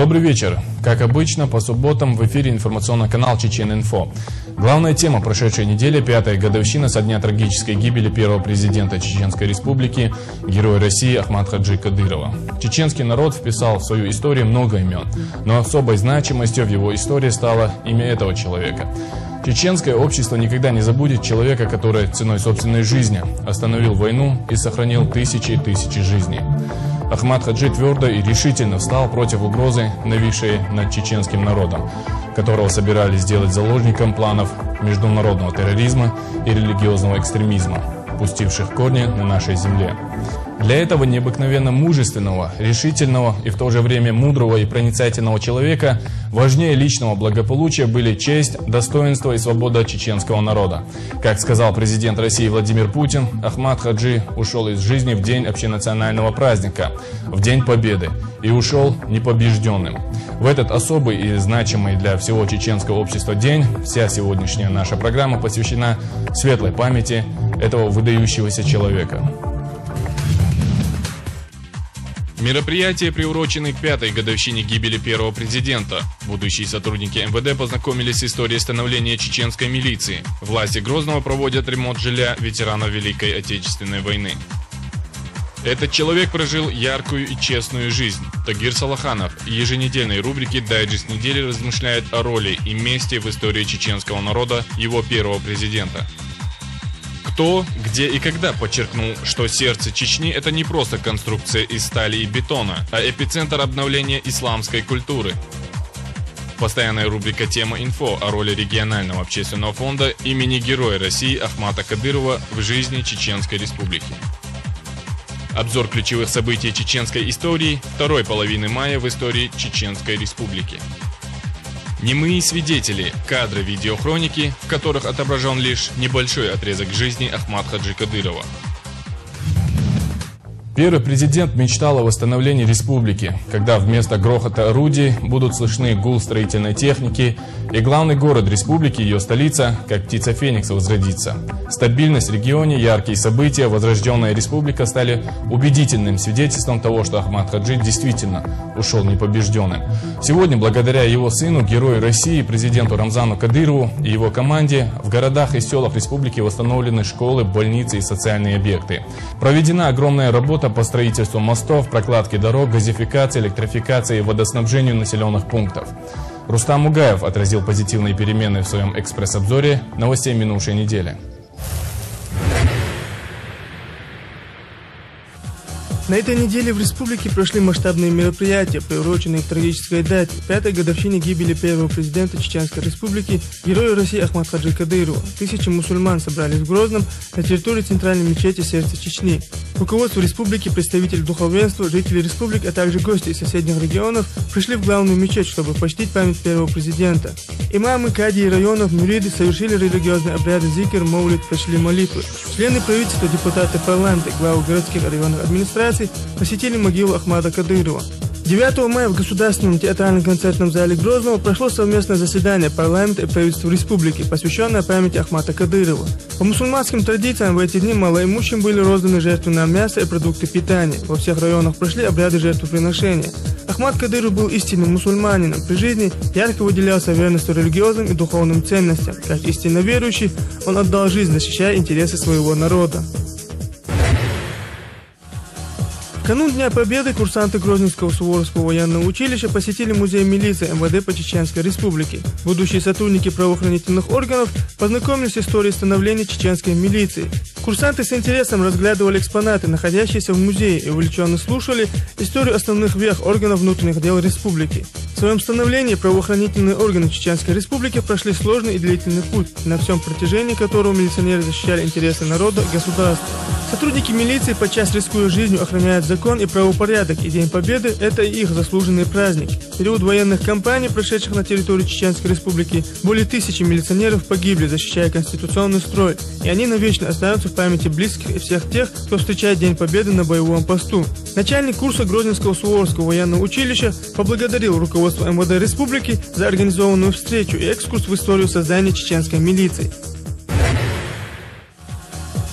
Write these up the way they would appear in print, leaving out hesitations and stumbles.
Добрый вечер. Как обычно, по субботам в эфире информационный канал Чечен-Инфо. Главная тема прошедшей недели – 5-я годовщина со дня трагической гибели первого президента Чеченской Республики, героя России Ахмад-Хаджи Кадырова. Чеченский народ вписал в свою историю много имен, но особой значимостью в его истории стало имя этого человека. Чеченское общество никогда не забудет человека, который ценой собственной жизни остановил войну и сохранил тысячи и тысячи жизней. Ахмад-Хаджи твердо и решительно встал против угрозы, нависшей над чеченским народом, которого собирались сделать заложником планов международного терроризма и религиозного экстремизма, пустивших корни на нашей земле. Для этого необыкновенно мужественного, решительного и в то же время мудрого и проницательного человека важнее личного благополучия были честь, достоинство и свобода чеченского народа. Как сказал президент России Владимир Путин, Ахмад-Хаджи ушел из жизни в день общенационального праздника, в День Победы, и ушел непобежденным. В этот особый и значимый для всего чеченского общества день вся сегодняшняя наша программа посвящена светлой памяти этого выдающегося человека. Мероприятие приурочено к 5-й годовщине гибели первого президента. Будущие сотрудники МВД познакомились с историей становления чеченской милиции. Власти Грозного проводят ремонт жилья ветеранов Великой Отечественной войны. Этот человек прожил яркую и честную жизнь. Тагир Салаханов в еженедельной рубрике «Дайджест недели» размышляет о роли и месте в истории чеченского народа его первого президента. Кто, где и когда подчеркнул, что сердце Чечни – это не просто конструкция из стали и бетона, а эпицентр обновления исламской культуры. Постоянная рубрика «Тема инфо» о роли регионального общественного фонда имени Героя России Ахмата Кадырова в жизни Чеченской Республики. Обзор ключевых событий чеченской истории второй половины мая в истории Чеченской Республики. Немые свидетели, кадры видеохроники, в которых отображен лишь небольшой отрезок жизни Ахмад-Хаджи Кадырова. Первый президент мечтал о восстановлении республики, когда вместо грохота орудий будут слышны гул строительной техники, и главный город республики, ее столица, как птица Феникс, возродится. Стабильность в регионе, яркие события, возрожденная республика стали убедительным свидетельством того, что Ахмад-Хаджи действительно ушел непобежденным. Сегодня, благодаря его сыну, герою России, президенту Рамзану Кадырову и его команде, в городах и селах республики восстановлены школы, больницы и социальные объекты. Проведена огромная работа по строительству мостов, прокладке дорог, газификации, электрификации и водоснабжению населенных пунктов. Рустам Мугаев отразил позитивные перемены в своем экспресс-обзоре новостей минувшей недели. На этой неделе в республике прошли масштабные мероприятия, приуроченные к трагической дате – 5-й годовщине гибели первого президента Чеченской Республики, героя России Ахмад-Хаджи Кадырова. Тысячи мусульман собрались в Грозном на территории центральной мечети сердца Чечни. Руководство республики, представители духовенства, жители республики, а также гости из соседних регионов пришли в главную мечеть, чтобы почтить память первого президента. Имамы, кадии районов, мюриды совершили религиозные обряды зикр, маулид, прочли молитвы. Члены правительства, депутаты парламента, главы городских и районных администраций посетили могилу Ахмада Кадырова. 9 мая в Государственном театрально-концертном зале Грозного прошло совместное заседание парламента и правительства республики, посвященное памяти Ахмада Кадырова. По мусульманским традициям в эти дни малоимущим были розданы жертвы на мясо и продукты питания. Во всех районах прошли обряды жертвоприношения. Ахмад Кадыров был истинным мусульманином. При жизни ярко выделялся верностью религиозным и духовным ценностям. Как истинно верующий, он отдал жизнь, защищая интересы своего народа. В канун Дня Победы курсанты Грозненского Суворовского военного училища посетили музей милиции МВД по Чеченской Республике. Будущие сотрудники правоохранительных органов познакомились с историей становления чеченской милиции. Курсанты с интересом разглядывали экспонаты, находящиеся в музее, и увлеченно слушали историю основных вех органов внутренних дел республики. В своем становлении правоохранительные органы Чеченской Республики прошли сложный и длительный путь, на всем протяжении которого милиционеры защищали интересы народа и государства. Сотрудники милиции, подчас рискуя жизнью, охраняют закон и правопорядок, и День Победы – это их заслуженный праздник. В период военных кампаний, прошедших на территории Чеченской Республики, более 1000 милиционеров погибли, защищая конституционный строй, и они навечно останутся в памяти близких и всех тех, кто встречает День Победы на боевом посту. Начальник курса Грозненского Суворовского военного училища поблагодарил руководство МВД Республики за организованную встречу и экскурс в историю создания чеченской милиции.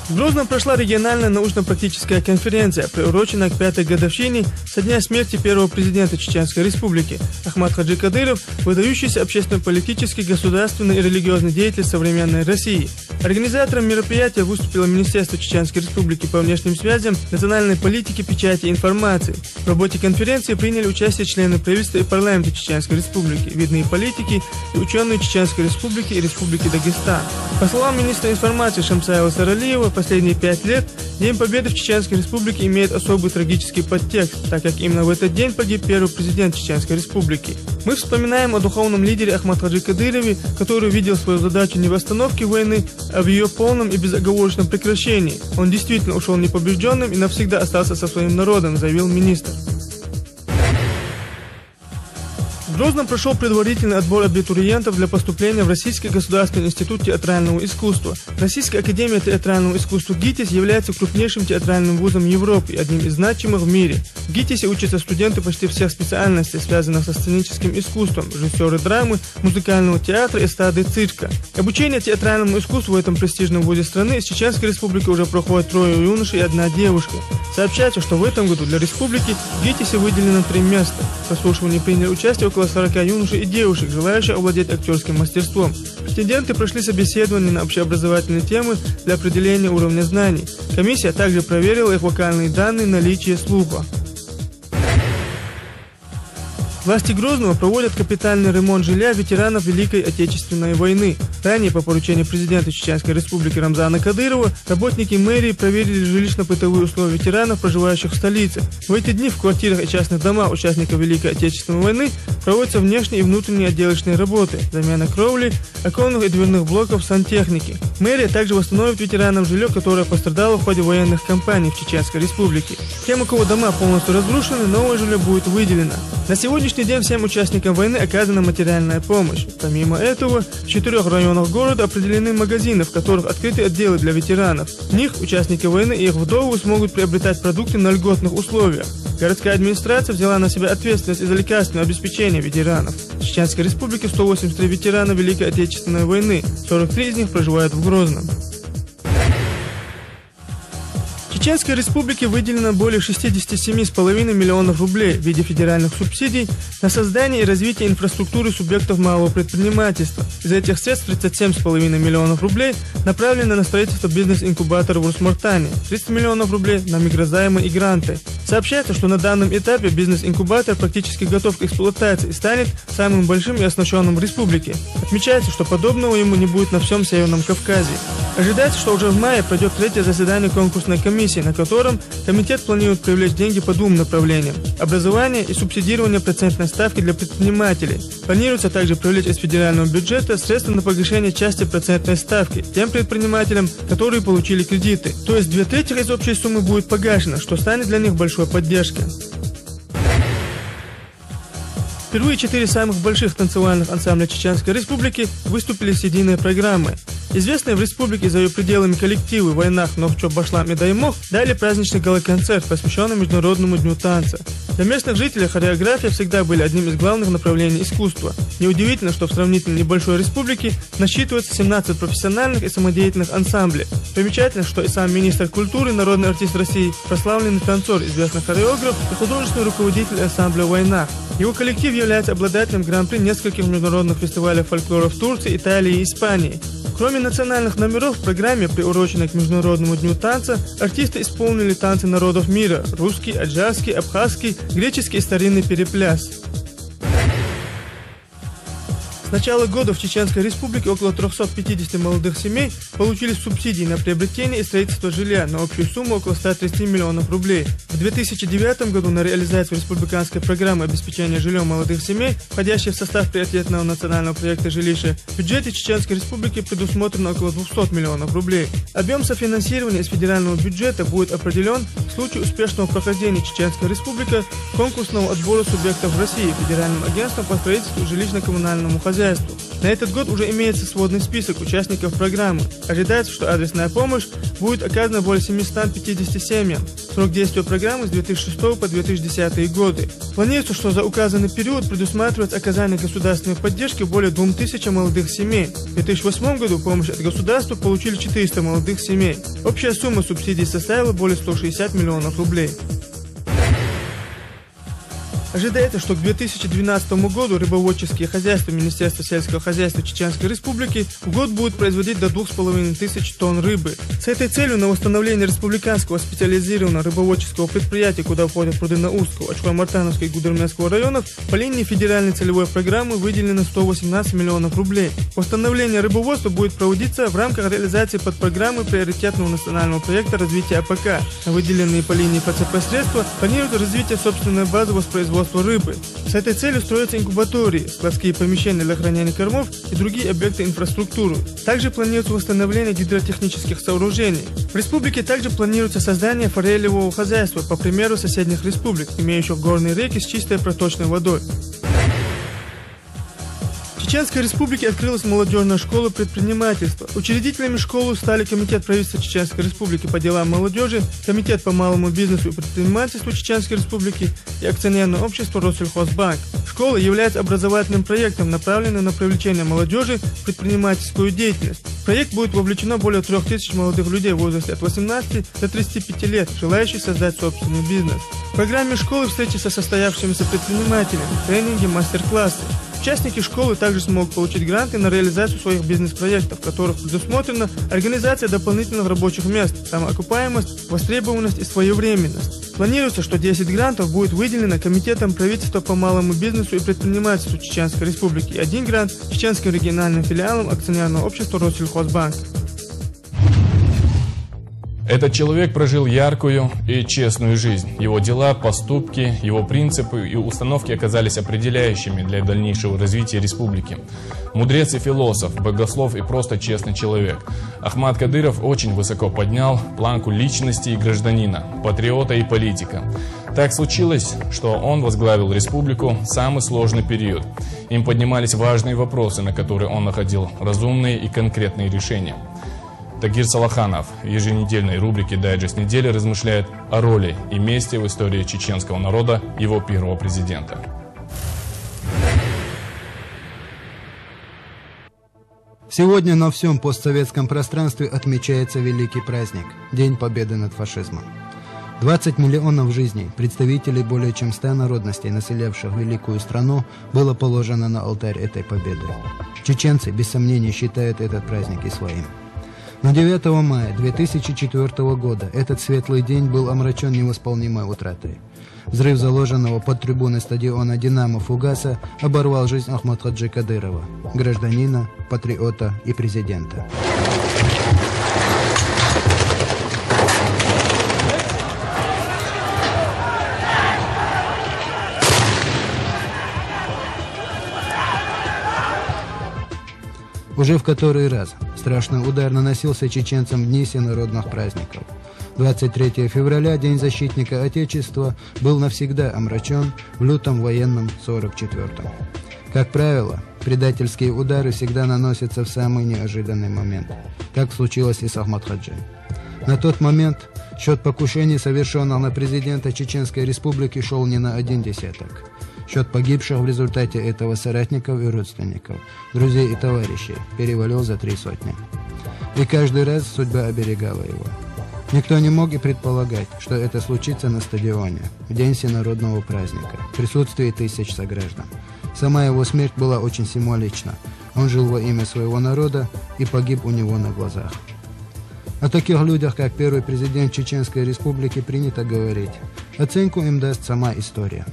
В Грозном прошла региональная научно-практическая конференция, приуроченная к 5-й годовщине со дня смерти первого президента Чеченской Республики. Ахмад Хаджи Кадыров – выдающийся общественно-политический, государственный и религиозный деятель современной России. Организатором мероприятия выступило Министерство Чеченской Республики по внешним связям, национальной политике, печати и информации. В работе конференции приняли участие члены правительства и парламента Чеченской Республики, видные политики и ученые Чеченской Республики и Республики Дагестан. По словам министра информации Шамсаева Саралиева, последние 5 лет День Победы в Чеченской Республике имеет особый трагический подтекст, так как именно в этот день погиб первый президент Чеченской Республики. Мы вспоминаем о духовном лидере Ахмад Хаджи Кадырове, который видел свою задачу не в остановке войны, а в ее полном и безоговорочном прекращении. Он действительно ушел непобежденным и навсегда остался со своим народом, заявил министр. В Грозном прошел предварительный отбор абитуриентов для поступления в Российский государственный институт театрального искусства. Российская академия театрального искусства ГИТИС является крупнейшим театральным вузом Европы и одним из значимых в мире. В ГИТИСе учатся студенты почти всех специальностей, связанных со сценическим искусством, режиссеры драмы, музыкального театра, эстрады, цирка. Обучение театральному искусству в этом престижном вузе страны из Чеченской Республики уже проходит 3 юношей и 1 девушка. Сообщается, что в этом году для республики в ГИТИСе выделено 3 места. В прослушивании приняли участие около 40 юношей и девушек, желающих овладеть актерским мастерством. Претенденты прошли собеседование на общеобразовательные темы для определения уровня знаний. Комиссия также проверила их вокальные данные, наличие слуха. Власти Грозного проводят капитальный ремонт жилья ветеранов Великой Отечественной войны. Ранее по поручению президента Чеченской Республики Рамзана Кадырова работники мэрии проверили жилищно-бытовые условия ветеранов, проживающих в столице. В эти дни в квартирах и частных домах участников Великой Отечественной войны проводятся внешние и внутренние отделочные работы, замена кровли, оконных и дверных блоков, сантехники. Мэрия также восстановит ветеранам жилье, которое пострадало в ходе военных кампаний в Чеченской Республике. Тем, у кого дома полностью разрушены, новое жилье будет выделено. На сегодняшний день всем участникам войны оказана материальная помощь. Помимо этого, в 4 районах города определены магазины, в которых открыты отделы для ветеранов. В них участники войны и их вдовы смогут приобретать продукты на льготных условиях. Городская администрация взяла на себя ответственность за лекарственное обеспечение ветеранов. В Чеченской Республике 183 ветерана Великой Отечественной войны, 43 из них проживают в Грозном. В Чеченской Республике выделено более 67,5 миллионов рублей в виде федеральных субсидий на создание и развитие инфраструктуры субъектов малого предпринимательства. Из этих средств 37,5 миллионов рублей направлено на строительство бизнес-инкубатора в Урсмартане, 30 миллионов рублей на микрозаймы и гранты. Сообщается, что на данном этапе бизнес-инкубатор практически готов к эксплуатации и станет самым большим и оснащенным в республике. Отмечается, что подобного ему не будет на всем Северном Кавказе. Ожидается, что уже в мае пройдет 3-е заседание конкурсной комиссии, на котором комитет планирует привлечь деньги по 2 направлениям – образование и субсидирование процентной ставки для предпринимателей. Планируется также привлечь из федерального бюджета средства на погашение части процентной ставки тем предпринимателям, которые получили кредиты. То есть 2/3 из общей суммы будет погашено, что станет для них большой поддержкой. Впервые 4 самых больших танцевальных ансамбля Чеченской Республики выступили с единой программой. Известные в республике за ее пределами коллективы «Войнах», «Новчо», «Башлам» и «Даймох» дали праздничный гала-концерт, посвященный Международному дню танца. Для местных жителей хореография всегда были одним из главных направлений искусства. Неудивительно, что в сравнительно небольшой республике насчитывается 17 профессиональных и самодеятельных ансамблей. Примечательно, что и сам министр культуры, народный артист России, прославленный танцор, известный хореограф и художественный руководитель ансамбля «Войнах». Его коллектив является обладателем гран-при нескольких международных фестивалей фольклора в Турции, Италии и Испании. Кроме национальных номеров в программе, приуроченной к Международному дню танца, артисты исполнили танцы народов мира – русский, аджарский, абхазский, греческий и старинный перепляс. С начала года в Чеченской Республике около 350 молодых семей получили субсидии на приобретение и строительство жилья на общую сумму около 130 миллионов рублей. В 2009 году на реализацию республиканской программы обеспечения жильем молодых семей, входящей в состав приоритетного национального проекта «Жилище», в бюджете Чеченской Республики предусмотрено около 200 миллионов рублей. Объем софинансирования из федерального бюджета будет определен в случае успешного прохождения Чеченской Республики конкурсного отбора субъектов России Федеральным агентством по строительству и жилищно-коммунальному хозяйству. На этот год уже имеется сводный список участников программы. Ожидается, что адресная помощь будет оказана более 750 семьям. Срок действия программы с 2006 по 2010 годы. Планируется, что за указанный период предусматривается оказание государственной поддержки более 2000 молодых семей. В 2008 году помощь от государства получили 400 молодых семей. Общая сумма субсидий составила более 160 миллионов рублей. Ожидается, что к 2012 году рыбоводческие хозяйства Министерства сельского хозяйства Чеченской Республики в год будут производить до 2500 тонн рыбы. С этой целью на восстановление республиканского специализированного рыбоводческого предприятия, куда входят Прудынаустского, Ачхой-Мартановского и Гудермесского районов, по линии федеральной целевой программы выделено 118 миллионов рублей. Восстановление рыбоводства будет проводиться в рамках реализации подпрограммы приоритетного национального проекта развития АПК. На выделенные по линии ФЦП средства планируют развитие собственной базы воспроизводства рыбы. С этой целью строятся инкубатории, складские помещения для хранения кормов и другие объекты инфраструктуры. Также планируется восстановление гидротехнических сооружений. В республике также планируется создание форелевого хозяйства, по примеру соседних республик, имеющих горные реки с чистой проточной водой. В Чеченской Республике открылась молодежная школа предпринимательства. Учредителями школы стали Комитет правительства Чеченской Республики по делам молодежи, Комитет по малому бизнесу и предпринимательству Чеченской Республики и акционерное общество Россельхозбанк. Школа является образовательным проектом, направленным на привлечение молодежи в предпринимательскую деятельность. В проект будет вовлечено более 3000 молодых людей в возрасте от 18 до 35 лет, желающих создать собственный бизнес. В программе школы встречи со состоявшимися предпринимателями, тренинги, мастер-классы. Участники школы также смогут получить гранты на реализацию своих бизнес-проектов, в которых предусмотрена организация дополнительных рабочих мест, самоокупаемость, востребованность и своевременность. Планируется, что 10 грантов будет выделено Комитетом правительства по малому бизнесу и предпринимательству Чеченской Республики и 1 грант Чеченским региональным филиалом акционерного общества Россельхозбанк. Этот человек прожил яркую и честную жизнь. Его дела, поступки, его принципы и установки оказались определяющими для дальнейшего развития республики. Мудрец и философ, богослов и просто честный человек. Ахмат Кадыров очень высоко поднял планку личности и гражданина, патриота и политика. Так случилось, что он возглавил республику в самый сложный период. Им поднимались важные вопросы, на которые он находил разумные и конкретные решения. Тагир Салаханов в еженедельной рубрике «Дайджест недели» размышляет о роли и месте в истории чеченского народа его первого президента. Сегодня на всем постсоветском пространстве отмечается великий праздник – День Победы над фашизмом. 20 миллионов жизней представителей более чем 100 народностей, населявших великую страну, было положено на алтарь этой победы. Чеченцы, без сомнений, считают этот праздник и своим. Но 9 мая 2004 года этот светлый день был омрачен невосполнимой утратой. Взрыв заложенного под трибуной стадиона «Динамо» фугаса оборвал жизнь Ахматхаджи Кадырова, гражданина, патриота и президента. Уже в который раз страшный удар наносился чеченцам в дни всенародных праздников. 23 февраля, День защитника Отечества, был навсегда омрачен в лютом военном 44-м. Как правило, предательские удары всегда наносятся в самый неожиданный момент. Так случилось и с Ахматхаджи. На тот момент счет покушений, совершенных на президента Чеченской Республики, шел не на 1 десяток. Счет погибших в результате этого соратников и родственников, друзей и товарищей перевалил за 300. И каждый раз судьба оберегала его. Никто не мог и предполагать, что это случится на стадионе, в день всенародного праздника, в присутствии тысяч сограждан. Сама его смерть была очень символична. Он жил во имя своего народа и погиб у него на глазах. О таких людях, как первый президент Чеченской Республики, принято говорить. Оценку им даст сама история.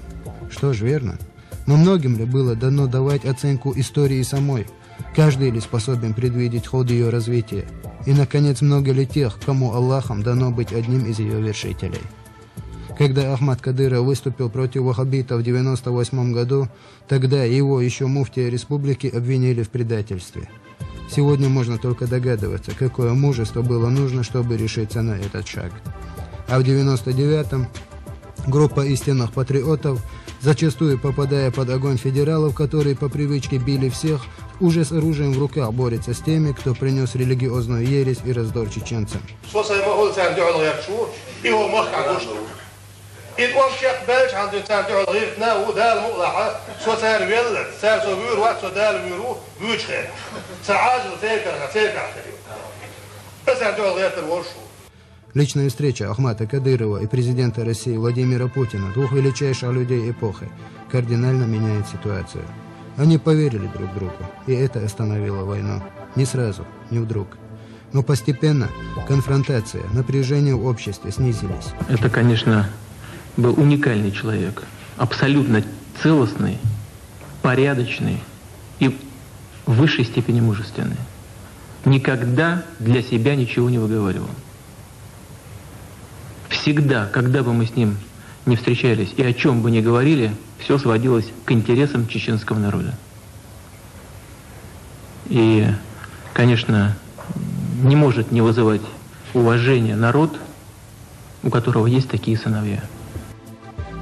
Что ж, верно. Но многим ли было дано давать оценку истории самой? Каждый ли способен предвидеть ход ее развития? И, наконец, много ли тех, кому Аллахом дано быть одним из ее вершителей? Когда Ахмат Кадыров выступил против ваххабитов в 1998 году, тогда его, еще муфтия республики, обвинили в предательстве. Сегодня можно только догадываться, какое мужество было нужно, чтобы решиться на этот шаг. А в 1999-м Группа истинных патриотов, зачастую попадая под огонь федералов, которые по привычке били всех, уже с оружием в руках борется с теми, кто принес религиозную ересь и раздор чеченцам. Личная встреча Ахмата Кадырова и президента России Владимира Путина, двух величайших людей эпохи, кардинально меняет ситуацию. Они поверили друг другу, и это остановило войну. Не сразу, не вдруг. Но постепенно конфронтация, напряжение в обществе снизились. Это, конечно, был уникальный человек, абсолютно целостный, порядочный и в высшей степени мужественный. Никогда для себя ничего не выговаривал. Всегда, когда бы мы с ним не встречались и о чем бы ни говорили, все сводилось к интересам чеченского народа. И, конечно, не может не вызывать уважения народ, у которого есть такие сыновья.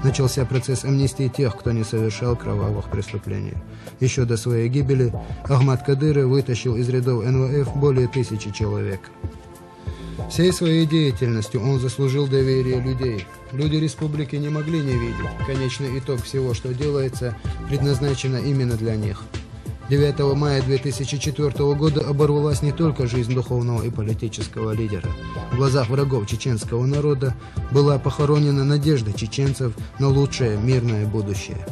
Начался процесс амнистии тех, кто не совершал кровавых преступлений. Еще до своей гибели Ахмат Кадыров вытащил из рядов НВФ более 1000 человек. Всей своей деятельностью он заслужил доверие людей. Люди республики не могли не видеть. Конечный итог всего, что делается, предназначено именно для них. 9 мая 2004 года оборвалась не только жизнь духовного и политического лидера. В глазах врагов чеченского народа была похоронена надежда чеченцев на лучшее мирное будущее.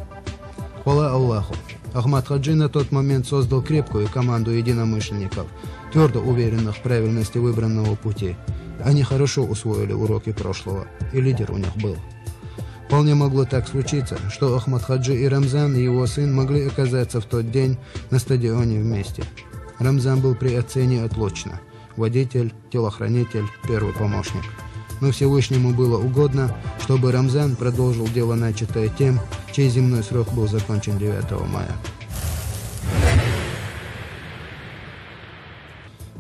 Хвала Аллаху! Ахмат Хаджи на тот момент создал крепкую команду единомышленников, твердо уверенных в правильности выбранного пути. Они хорошо усвоили уроки прошлого, и лидер у них был. Вполне могло так случиться, что Ахмат Хаджи и Рамзан, и его сын, могли оказаться в тот день на стадионе вместе. Рамзан был при отцене отлучно. Водитель, телохранитель, первый помощник. Но Всевышнему было угодно, чтобы Рамзан продолжил дело, начатое тем, чей земной срок был закончен 9 мая.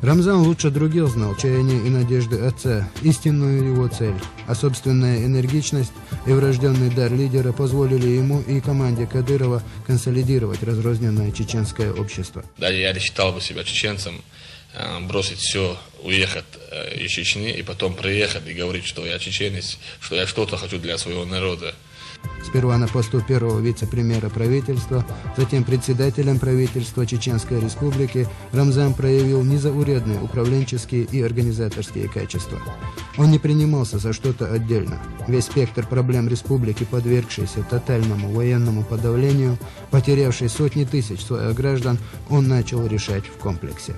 Рамзан лучше других знал чаяния и надежды отца, истинную его цель, а собственная энергичность и врожденный дар лидера позволили ему и команде Кадырова консолидировать разрозненное чеченское общество. Да, я не считал бы себя чеченцем, бросить все, уехать из Чечни и потом приехать и говорить, что я чеченец, что я что-то хочу для своего народа. Сперва на посту первого вице-премьера правительства, затем председателем правительства Чеченской Республики, Рамзан проявил незаурядные управленческие и организаторские качества. Он не принимался за что-то отдельно. Весь спектр проблем республики, подвергшийся тотальному военному подавлению, потерявший сотни тысяч своих граждан, он начал решать в комплексе.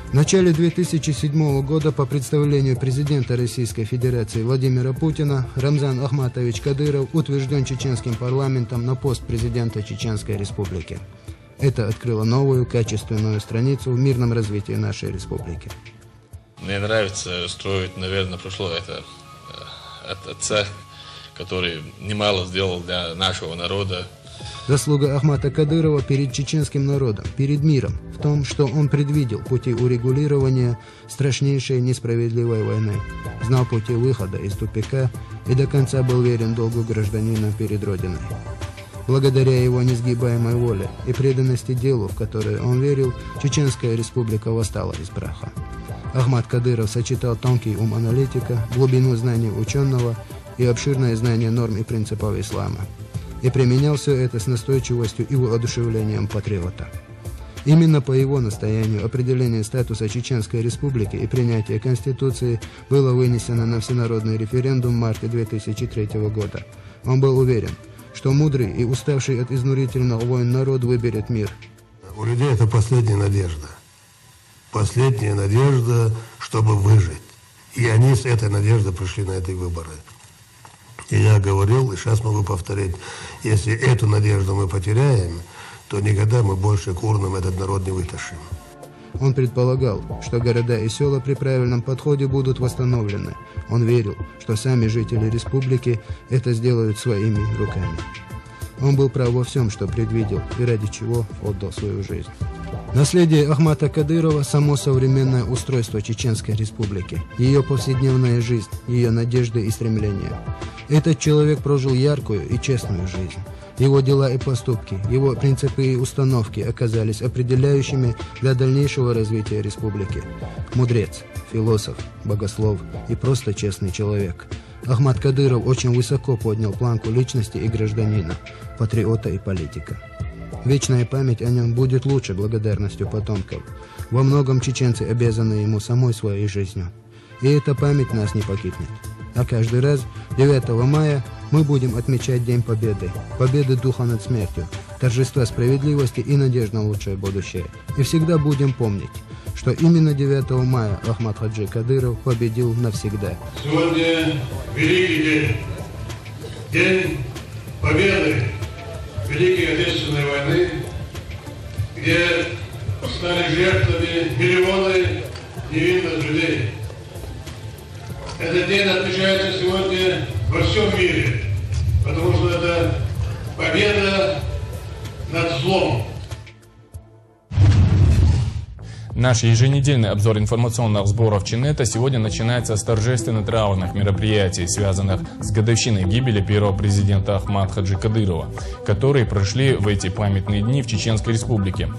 В начале 2007 года по представлению президента Российской Федерации Владимира Путина Рамзан Ахматович Кадыров утвержден чеченским парламентом на пост президента Чеченской Республики. Это открыло новую качественную страницу в мирном развитии нашей республики. Мне нравится строить, наверное, прошлое. Это от отца, который немало сделал для нашего народа. Заслуга Ахмата Кадырова перед чеченским народом, перед миром, в том, что он предвидел пути урегулирования страшнейшей несправедливой войны, знал пути выхода из тупика и до конца был верен долгу гражданина перед Родиной. Благодаря его несгибаемой воле и преданности делу, в которое он верил, Чеченская Республика восстала из праха. Ахмат Кадыров сочетал тонкий ум аналитика, глубину знаний ученого и обширное знание норм и принципов ислама. И применял все это с настойчивостью и воодушевлением патриота. Именно по его настоянию определение статуса Чеченской Республики и принятие Конституции было вынесено на всенародный референдум в марте 2003 года. Он был уверен, что мудрый и уставший от изнурительных войн народ выберет мир. У людей это последняя надежда. Последняя надежда, чтобы выжить. И они с этой надеждой пришли на эти выборы. И я говорил, и сейчас могу повторить, если эту надежду мы потеряем, то никогда мы больше к урнам этот народ не вытащим. Он предполагал, что города и села при правильном подходе будут восстановлены. Он верил, что сами жители республики это сделают своими руками. Он был прав во всем, что предвидел и ради чего отдал свою жизнь. Наследие Ахмата Кадырова – само современное устройство Чеченской Республики, ее повседневная жизнь, ее надежды и стремления. Этот человек прожил яркую и честную жизнь. Его дела и поступки, его принципы и установки оказались определяющими для дальнейшего развития республики. Мудрец, философ, богослов и просто честный человек. Ахмад Кадыров очень высоко поднял планку личности и гражданина, патриота и политика. Вечная память о нем будет лучше благодарностью потомков. Во многом чеченцы обязаны ему самой своей жизнью. И эта память нас не покинет. А каждый раз 9 мая мы будем отмечать День Победы. Победы духа над смертью, торжества справедливости и надежды на лучшее будущее. И всегда будем помнить, что именно 9 мая Ахмад Хаджи Кадыров победил навсегда. Сегодня великий день. День Победы Великой Отечественной войны, где стали жертвами миллионы невинных людей. Этот день отмечается сегодня во всем мире, потому что это победа над злом. Наш еженедельный обзор информационных сборов Чинета сегодня начинается с торжественно-траурных мероприятий, связанных с годовщиной гибели первого президента Ахмад Хаджи Кадырова, которые прошли в эти памятные дни в Чеченской Республике.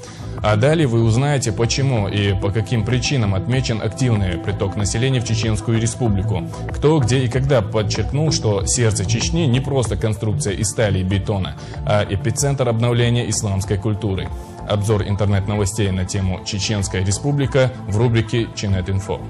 А далее вы узнаете, почему и по каким причинам отмечен активный приток населения в Чеченскую Республику. Кто, где и когда подчеркнул, что сердце Чечни не просто конструкция из стали и бетона, а эпицентр обновления исламской культуры. Обзор интернет-новостей на тему «Чеченская республика» в рубрике «Чинет-Инфо».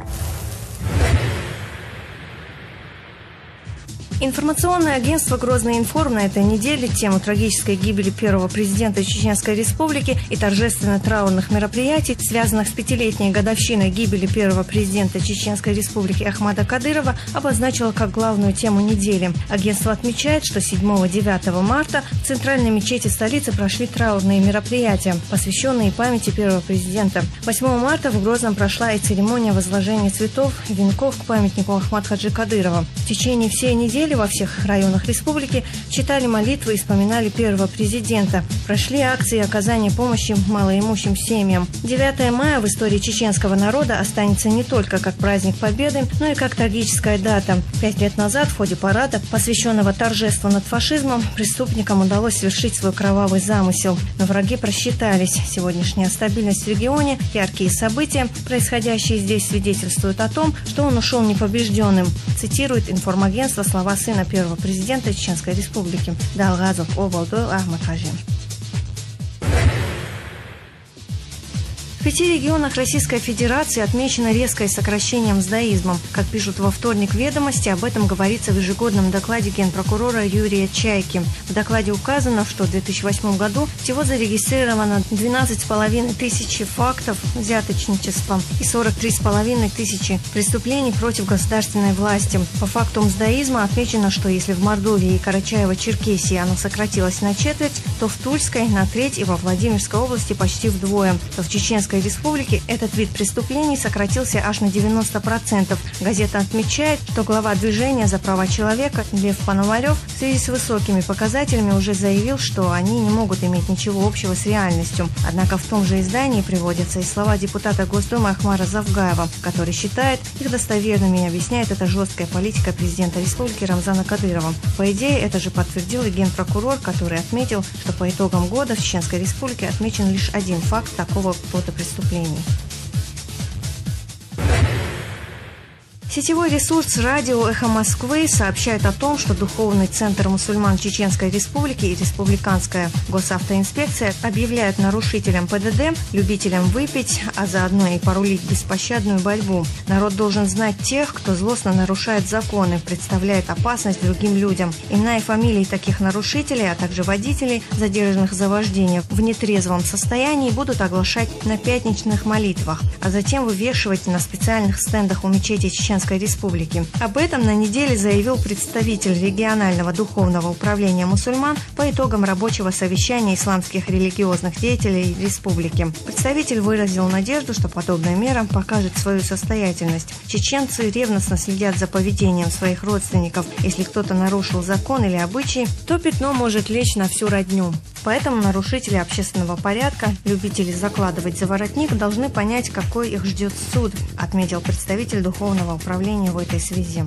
Информационное агентство «Грозный информ» на этой неделе тему трагической гибели первого президента Чеченской Республики и торжественно-траурных мероприятий, связанных с 5-летней годовщиной гибели первого президента Чеченской Республики Ахмада Кадырова, обозначило как главную тему недели. Агентство отмечает, что 7-9 марта в центральной мечети столицы прошли траурные мероприятия, посвященные памяти первого президента. 8 марта в Грозном прошла и церемония возложения цветов и венков к памятнику Ахмад Хаджи Кадырова. В течение всей недели во всех районах республики читали молитвы и вспоминали первого президента. Прошли акции оказания помощи малоимущим семьям. 9 мая в истории чеченского народа останется не только как праздник Победы, но и как трагическая дата. 5 лет назад в ходе парада, посвященного торжеству над фашизмом, преступникам удалось совершить свой кровавый замысел. Но враги просчитались. Сегодняшняя стабильность в регионе, яркие события, происходящие здесь, свидетельствуют о том, что он ушел непобежденным. Цитирует информагентство слова сына первого президента Чеченской Республики Далгазов Обалдой Ахмад Хаджи. В 5 регионах Российской Федерации отмечено резкое сокращение мздоизмом. Как пишут во вторник «Ведомости», об этом говорится в ежегодном докладе генпрокурора Юрия Чайки. В докладе указано, что в 2008 году всего зарегистрировано 12,5 тысячи фактов взяточничества и 43,5 тысячи преступлений против государственной власти. По факту мздоизма отмечено, что если в Мордовии и Карачаево-Черкесии оно сократилось на четверть, то в Тульской на треть и во Владимирской области почти вдвое, то в Чеченской Республике этот вид преступлений сократился аж на 90%. Газета отмечает, что глава движения за права человека Лев Пономарев в связи с высокими показателями уже заявил, что они не могут иметь ничего общего с реальностью. Однако в том же издании приводятся и слова депутата Госдумы Ахмара Завгаева, который считает их достоверными и объясняет это жесткая политика президента республики Рамзана Кадырова. По идее, это же подтвердил и генпрокурор, который отметил, что по итогам года в Чеченской Республике отмечен лишь один факт такого плода преступлений. Сетевой ресурс радио «Эхо Москвы» сообщает о том, что Духовный центр мусульман Чеченской Республики и Республиканская госавтоинспекция объявляют нарушителям ПДД, любителям выпить, а заодно и порулить беспощадную борьбу. Народ должен знать тех, кто злостно нарушает законы, представляет опасность другим людям. Имена и фамилии таких нарушителей, а также водителей, задержанных за вождение в нетрезвом состоянии, будут оглашать на пятничных молитвах, а затем вывешивать на специальных стендах у мечети Чеченской Республики. Об этом на неделе заявил представитель регионального духовного управления мусульман по итогам рабочего совещания исламских религиозных деятелей республики. Представитель выразил надежду, что подобная мера покажет свою состоятельность. Чеченцы ревностно следят за поведением своих родственников. Если кто-то нарушил закон или обычаи, то пятно может лечь на всю родню. Поэтому нарушители общественного порядка, любители закладывать за воротник, должны понять, какой их ждет суд, отметил представитель духовного управления в этой связи.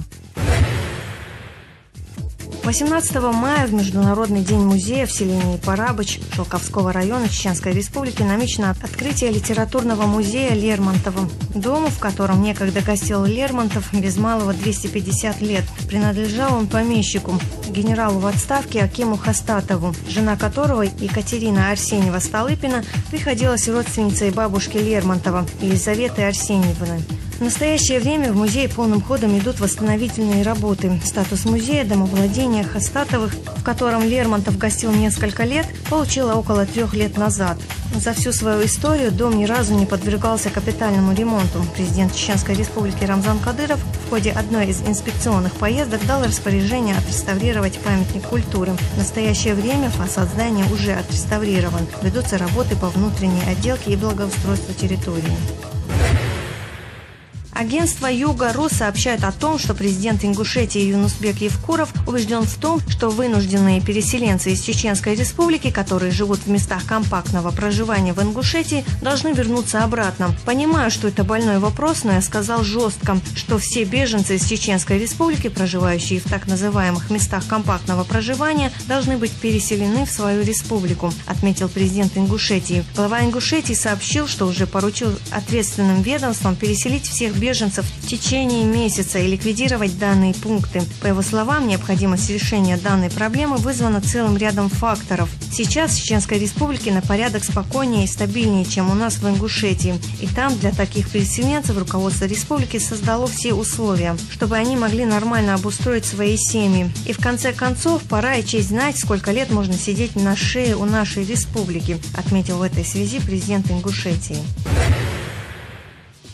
18 мая в Международный день музея в селении Парабыч Шелковского района Чеченской Республики намечено открытие литературного музея Лермонтова. Дому, в котором некогда гостил Лермонтов, без малого 250 лет. Принадлежал он помещику, генералу в отставке Акиму Хастатову, жена которого, Екатерина Арсеньева-Столыпина, приходилась родственницей бабушки Лермонтова, Елизаветы Арсеньевны. В настоящее время в музее полным ходом идут восстановительные работы. Статус музея домовладения Хастатовых, в котором Лермонтов гостил несколько лет, получила около 3 лет назад. За всю свою историю дом ни разу не подвергался капитальному ремонту. Президент Чеченской Республики Рамзан Кадыров в ходе одной из инспекционных поездок дал распоряжение отреставрировать памятник культуры. В настоящее время фасад здания уже отреставрирован. Ведутся работы по внутренней отделке и благоустройству территории. Агентство «Юга.ру» сообщает о том, что президент Ингушетии Юнусбек Евкуров убежден в том, что вынужденные переселенцы из Чеченской Республики, которые живут в местах компактного проживания в Ингушетии, должны вернуться обратно. Понимаю, что это больной вопрос, но я сказал жестко, что все беженцы из Чеченской Республики, проживающие в так называемых местах компактного проживания, должны быть переселены в свою республику, отметил президент Ингушетии. Глава Ингушетии сообщил, что уже поручил ответственным ведомствам переселить всех беженцев в течение месяца и ликвидировать данные пункты. По его словам, необходимость решения данной проблемы вызвана целым рядом факторов. Сейчас в Чеченской Республике на порядок спокойнее и стабильнее, чем у нас в Ингушетии. И там для таких переселенцев руководство республики создало все условия, чтобы они могли нормально обустроить свои семьи. И в конце концов, пора и честь знать, сколько лет можно сидеть на шее у нашей республики, отметил в этой связи президент Ингушетии.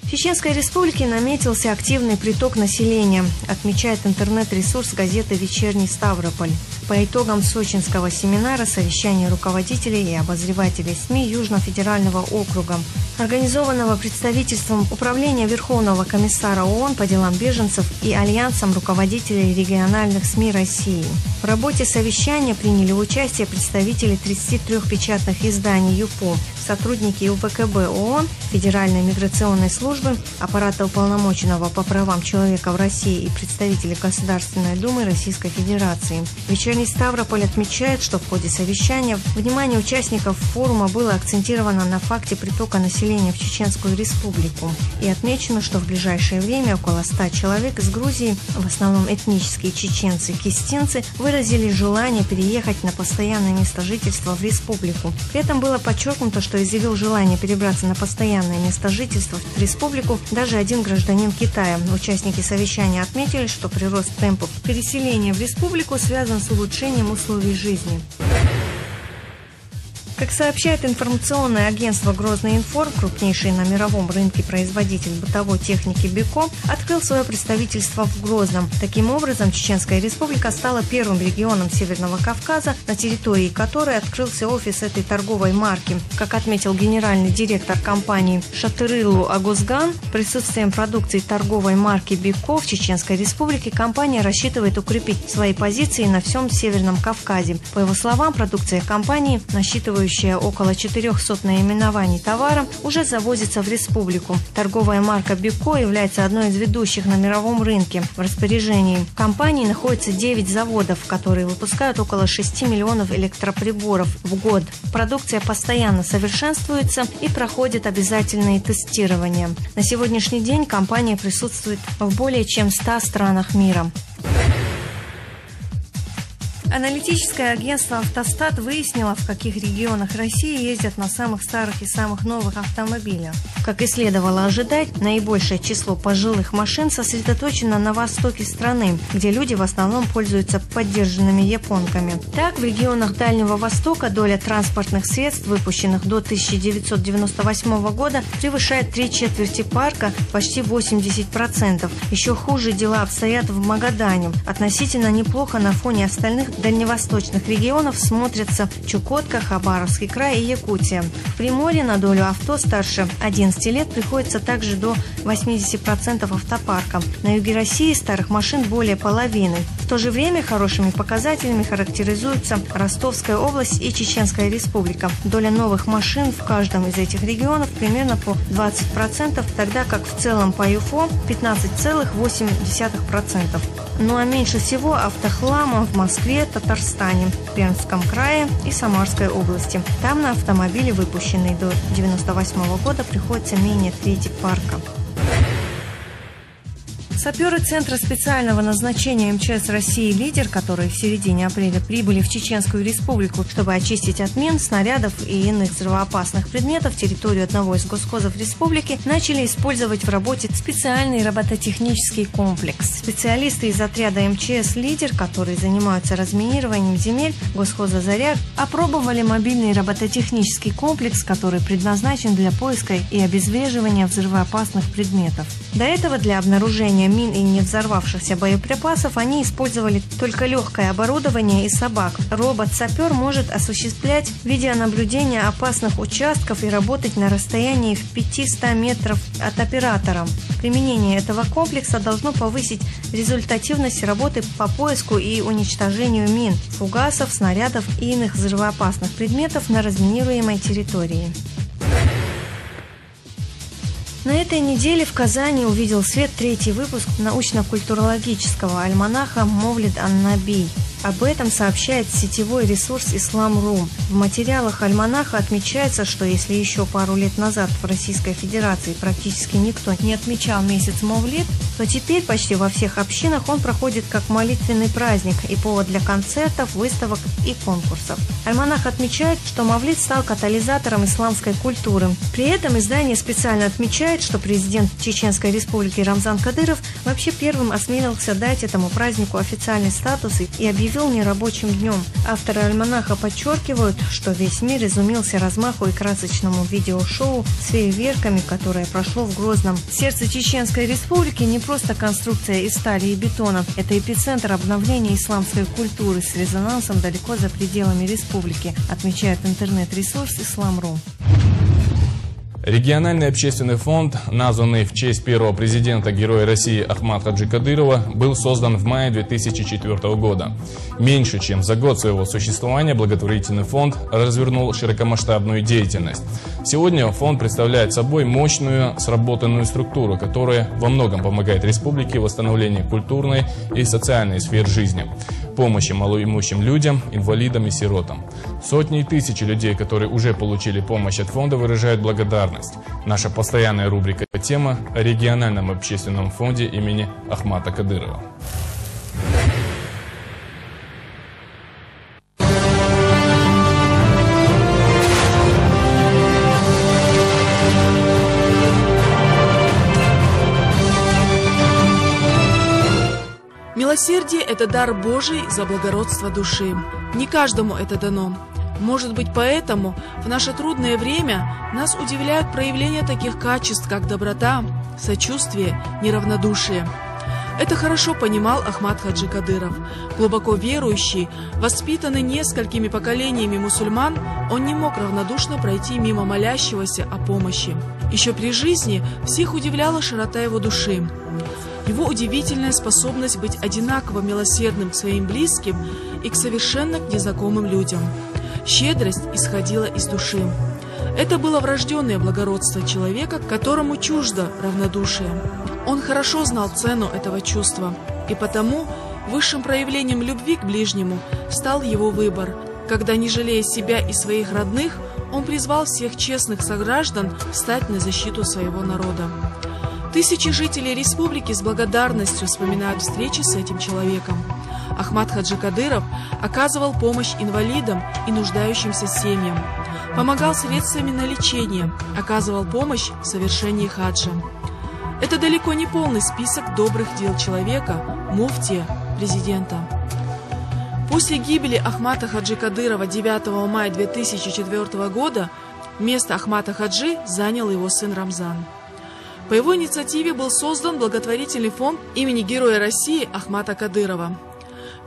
В Чеченской Республике наметился активный приток населения, отмечает интернет-ресурс газеты «Вечерний Ставрополь». По итогам сочинского семинара совещания руководителей и обозревателей СМИ Южно-федерального округа, организованного представительством Управления Верховного комиссара ООН по делам беженцев и Альянсом руководителей региональных СМИ России. В работе совещания приняли участие представители 33 печатных изданий ЮПО, сотрудники УВКБ ООН, Федеральной миграционной службы, аппарата уполномоченного по правам человека в России и представители Государственной Думы Российской Федерации. Вечерний Ставрополь отмечает, что в ходе совещания внимание участников форума было акцентировано на факте притока населения в Чеченскую Республику. И отмечено, что в ближайшее время около 100 человек из Грузии, в основном этнические чеченцы, кистинцы, выразили желание переехать на постоянное место жительства в республику. При этом было подчеркнуто, что изъявил желание перебраться на постоянное место жительства в республику даже один гражданин Китая. Участники совещания отметили, что прирост темпов переселения в республику связан с улучшением условий жизни. Как сообщает информационное агентство «Грозный Информ», крупнейший на мировом рынке производитель бытовой техники Беко открыл свое представительство в Грозном. Таким образом, Чеченская Республика стала первым регионом Северного Кавказа, на территории которой открылся офис этой торговой марки. Как отметил генеральный директор компании Шатырылу Агузган, присутствием продукции торговой марки Беко в Чеченской Республике компания рассчитывает укрепить свои позиции на всем Северном Кавказе. По его словам, продукция компании, насчитывающая около 400 наименований товара, уже завозится в республику. Торговая марка Беко является одной из ведущих на мировом рынке. В распоряжении компании находится 9 заводов, которые выпускают около 6 миллионов электроприборов в год. Продукция постоянно совершенствуется и проходит обязательные тестирования. На сегодняшний день компания присутствует в более чем 100 странах мира. Аналитическое агентство «Автостат» выяснило, в каких регионах России ездят на самых старых и самых новых автомобилях. Как и следовало ожидать, наибольшее число пожилых машин сосредоточено на востоке страны, где люди в основном пользуются поддержанными японками. Так, в регионах Дальнего Востока доля транспортных средств, выпущенных до 1998 года, превышает 3/4 парка, почти 80%. Еще хуже дела обстоят в Магадане. Относительно неплохо на фоне остальных дальневосточных регионов смотрятся Чукотка, Хабаровский край и Якутия. В Приморье на долю авто старше 11 лет приходится также до 80% автопарка. На юге России старых машин более половины. В то же время хорошими показателями характеризуются Ростовская область и Чеченская республика. Доля новых машин в каждом из этих регионов примерно по 20%, тогда как в целом по ЮФО 15,8%. Ну а меньше всего автохлама в Москве, Татарстане, Пермском крае и Самарской области. Там на автомобили, выпущенные до 1998 года, приходится менее трети парка. Саперы Центра специального назначения МЧС России «Лидер», которые в середине апреля прибыли в Чеченскую республику, чтобы очистить от мин, снарядов и иных взрывоопасных предметов территорию одного из госхозов республики, начали использовать в работе специальный робототехнический комплекс. Специалисты из отряда МЧС «Лидер», которые занимаются разминированием земель госхоза «Заря», опробовали мобильный робототехнический комплекс, который предназначен для поиска и обезвреживания взрывоопасных предметов. До этого для обнаружения мин и не взорвавшихся боеприпасов они использовали только легкое оборудование и собак. Робот-сапер может осуществлять видеонаблюдение опасных участков и работать на расстоянии в 500 метров от оператора. Применение этого комплекса должно повысить результативность работы по поиску и уничтожению мин, фугасов, снарядов и иных взрывоопасных предметов на разминируемой территории. На этой неделе в Казани увидел свет третий выпуск научно-культурологического альманаха «Мовлид ан-Наби». Об этом сообщает сетевой ресурс «Ислам.ру». В материалах альманаха отмечается, что если еще пару лет назад в Российской Федерации практически никто не отмечал месяц Мовлид, то теперь почти во всех общинах он проходит как молитвенный праздник и повод для концертов, выставок и конкурсов. Альманах отмечает, что Мовлид стал катализатором исламской культуры. При этом издание специально отмечает, что президент Чеченской республики Рамзан Кадыров вообще первым осмелился дать этому празднику официальный статус и объявил нерабочим днем. Авторы альманаха подчеркивают, что весь мир изумился размаху и красочному видеошоу с фейерверками, которое прошло в Грозном. Сердце Чеченской республики не просто конструкция из стали и бетона. Это эпицентр обновления исламской культуры с резонансом далеко за пределами республики, отмечает интернет-ресурс «Ислам.ру». Региональный общественный фонд, названный в честь первого президента Героя России Ахмата Хаджи Кадырова, был создан в мае 2004 года. Меньше чем за год своего существования благотворительный фонд развернул широкомасштабную деятельность. Сегодня фонд представляет собой мощную, сработанную структуру, которая во многом помогает республике в восстановлении культурной и социальной сфер жизни, помощи малоимущим людям, инвалидам и сиротам. Сотни и тысячи людей, которые уже получили помощь от фонда, выражают благодарность. Наша постоянная рубрика «Тема» о региональном общественном фонде имени Ахмата Кадырова. Милосердие – это дар Божий за благородство души. Не каждому это дано. Может быть, поэтому в наше трудное время нас удивляют проявления таких качеств, как доброта, сочувствие, неравнодушие. Это хорошо понимал Ахмат Хаджи Кадыров. Глубоко верующий, воспитанный несколькими поколениями мусульман, он не мог равнодушно пройти мимо молящегося о помощи. Еще при жизни всех удивляла широта его души. Его удивительная способность быть одинаково милосердным к своим близким и к совершенно незнакомым людям. Щедрость исходила из души. Это было врожденное благородство человека, которому чуждо равнодушие. Он хорошо знал цену этого чувства, и потому высшим проявлением любви к ближнему стал его выбор, когда, не жалея себя и своих родных, он призвал всех честных сограждан встать на защиту своего народа. Тысячи жителей республики с благодарностью вспоминают встречи с этим человеком. Ахмат Хаджи Кадыров оказывал помощь инвалидам и нуждающимся семьям, помогал средствами на лечение, оказывал помощь в совершении хаджа. Это далеко не полный список добрых дел человека, муфтия, президента. После гибели Ахмата Хаджи Кадырова 9 мая 2004 года место Ахмата Хаджи занял его сын Рамзан. По его инициативе был создан благотворительный фонд имени Героя России Ахмата Кадырова.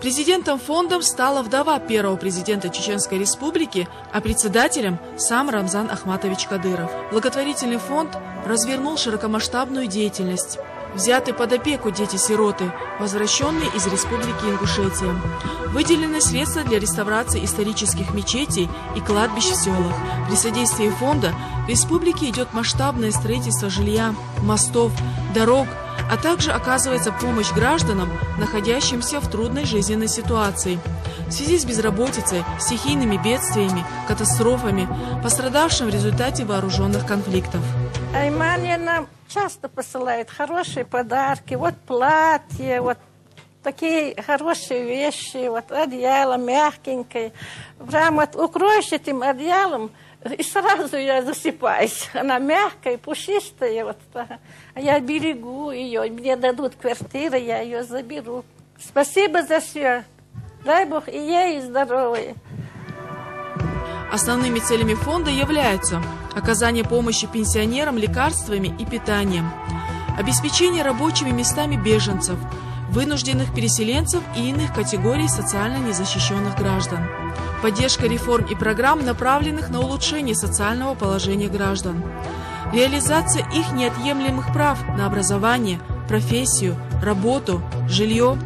Президентом фонда стала вдова первого президента Чеченской Республики, а председателем сам Рамзан Ахматович Кадыров. Благотворительный фонд развернул широкомасштабную деятельность. Взяты под опеку дети-сироты, возвращенные из Республики Ингушетия. Выделены средства для реставрации исторических мечетей и кладбищ в селах. При содействии фонда в республике идет масштабное строительство жилья, мостов, дорог, а также оказывается помощь гражданам, находящимся в трудной жизненной ситуации в связи с безработицей, стихийными бедствиями, катастрофами, пострадавшим в результате вооруженных конфликтов. Аймания нам часто посылает хорошие подарки, вот платье, вот такие хорошие вещи, вот одеяло мягенькое. Прям вот укроешь этим одеялом, и сразу я засыпаюсь. Она мягкая, пушистая. Вот. А я берегу ее. Мне дадут квартиру, я ее заберу. Спасибо за все. Дай Бог и ей здоровья. Основными целями фонда являются оказание помощи пенсионерам лекарствами и питанием, обеспечение рабочими местами беженцев, вынужденных переселенцев и иных категорий социально незащищенных граждан, поддержка реформ и программ, направленных на улучшение социального положения граждан, реализация их неотъемлемых прав на образование, профессию, работу, жилье,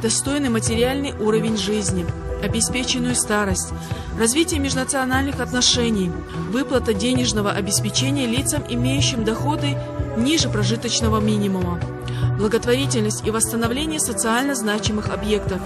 достойный материальный уровень жизни, обеспеченную старость, развитие межнациональных отношений, выплата денежного обеспечения лицам, имеющим доходы ниже прожиточного минимума, благотворительность и восстановление социально значимых объектов.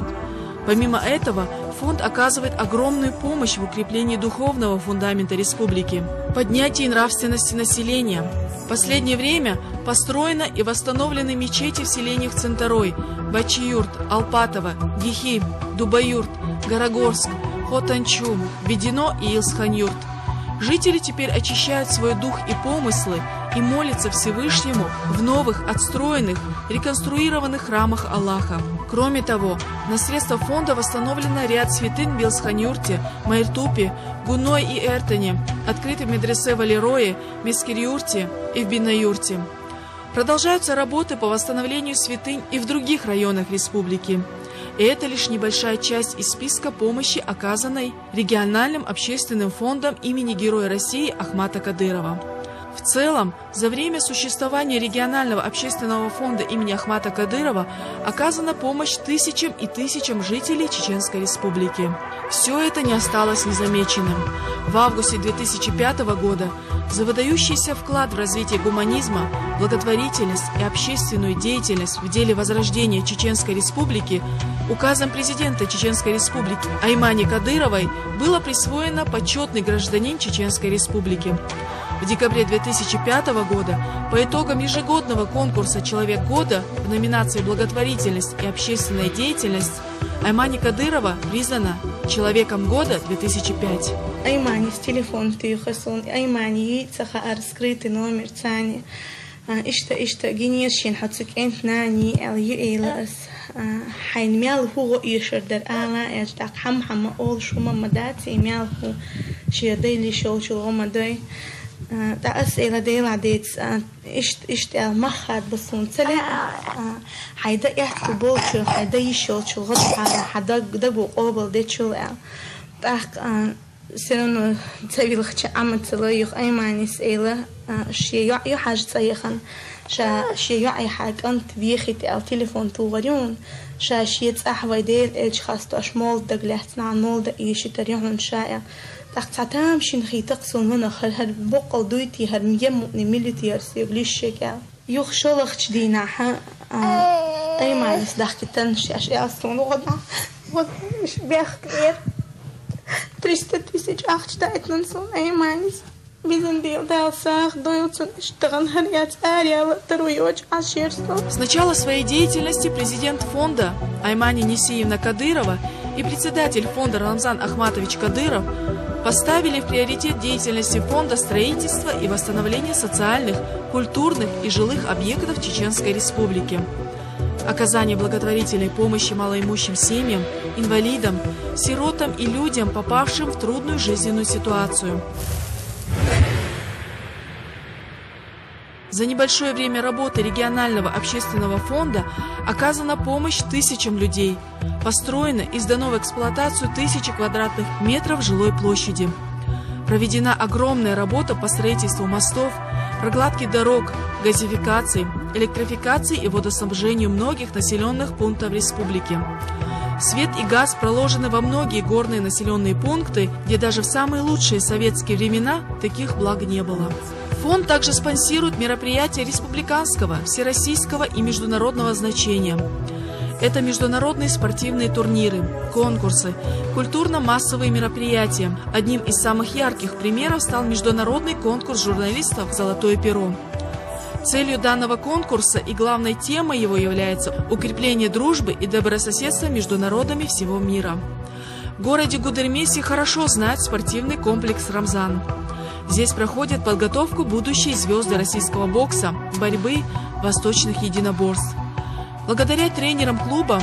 Помимо этого, фонд оказывает огромную помощь в укреплении духовного фундамента республики, поднятии нравственности населения. В последнее время построены и восстановлены мечети в селениях Центарой, Бачиюрт, Алпатово, Гихи, Дубаюрт, Горогорск, Хотанчум, Ведино и Илсханюрт. Жители теперь очищают свой дух и помыслы и молятся Всевышнему в новых, отстроенных, реконструированных храмах Аллаха. Кроме того, на средства фонда восстановлено ряд святынь в Илсханюрте, Майртупе, Гуной и Эртане, открыты в медресе Валерое, Мескирюрте и в Бинаюрте. Продолжаются работы по восстановлению святынь и в других районах республики. И это лишь небольшая часть из списка помощи, оказанной региональным общественным фондом имени Героя России Ахмата Кадырова. В целом, за время существования регионального общественного фонда имени Ахмата Кадырова оказана помощь тысячам и тысячам жителей Чеченской Республики. Все это не осталось незамеченным. В августе 2005 года за выдающийся вклад в развитие гуманизма, благотворительность и общественную деятельность в деле возрождения Чеченской Республики указом президента Чеченской Республики Аймани Кадыровой было присвоено почетный гражданин Чеченской Республики. В декабре 2005 года по итогам ежегодного конкурса «Человек года» в номинации «Благотворительность и общественная деятельность» Аймани Кадырова признана «Человеком года 2005». Аймани с телефон тихосон, Аймани цаха раскрытый номер цани. Ишта генершин хацик энтнани эл юэлас. Хайн мял хуго ишердер ала эждак хам ол шума мадати мял ху шиядайли шолчул омадай. تأسئلة ديل عديد إشت المخد بصون تلا حيدا يحكي بولشو حيدا يشولشو غض حدا دقو قابل ديتشو تاك سيرونو تسوي لخش عمل تلايخ أيماني سئلة شيء يحاج تسيخن شيء يحاج أنت بيخيت على تليفون توغريون شيء تأحوي ديل إيش خاصتو أشمال دقلتنا عن مال دقيشي تريحون شائع تقطعتام شين خي تقصون هنا خل هاد بقل دويتي هاد ميم نميلتي هرسيب ليش شكا يخ شلخ تدينا ها أي ما يصدق تنشي أشياء أصلا وضع مش بيخير 300,000 أخشتايت ننصون أي ما يص بيزن ديل دال ساخ دويلتون اشتغل هريات آريا ترويوج عشيرسو. С начала своей деятельности президент фонда Аймани Несиевна Кадырова и председатель фонда Рамзан Ахматович Кадыров поставили в приоритет деятельности фонда строительство и восстановление социальных, культурных и жилых объектов Чеченской Республики, оказание благотворительной помощи малоимущим семьям, инвалидам, сиротам и людям, попавшим в трудную жизненную ситуацию. За небольшое время работы регионального общественного фонда оказана помощь тысячам людей. Построено и сдано в эксплуатацию тысячи квадратных метров жилой площади. Проведена огромная работа по строительству мостов, прокладке дорог, газификации, электрификации и водоснабжению многих населенных пунктов республики. Свет и газ проложены во многие горные населенные пункты, где даже в самые лучшие советские времена таких благ не было. Фонд также спонсирует мероприятия республиканского, всероссийского и международного значения. Это международные спортивные турниры, конкурсы, культурно-массовые мероприятия. Одним из самых ярких примеров стал международный конкурс журналистов «Золотое перо». Целью данного конкурса и главной темой его является укрепление дружбы и добрососедства между народами всего мира. В городе Гудермесе хорошо знают спортивный комплекс «Рамзан». Здесь проходят подготовку будущие звезды российского бокса, борьбы, восточных единоборств. Благодаря тренерам клуба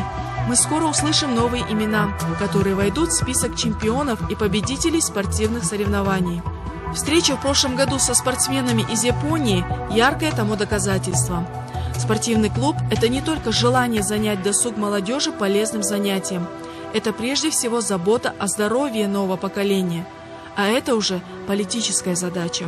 мы скоро услышим новые имена, которые войдут в список чемпионов и победителей спортивных соревнований. Встреча в прошлом году со спортсменами из Японии – яркое тому доказательство. Спортивный клуб – это не только желание занять досуг молодежи полезным занятием. Это прежде всего забота о здоровье нового поколения. А это уже политическая задача.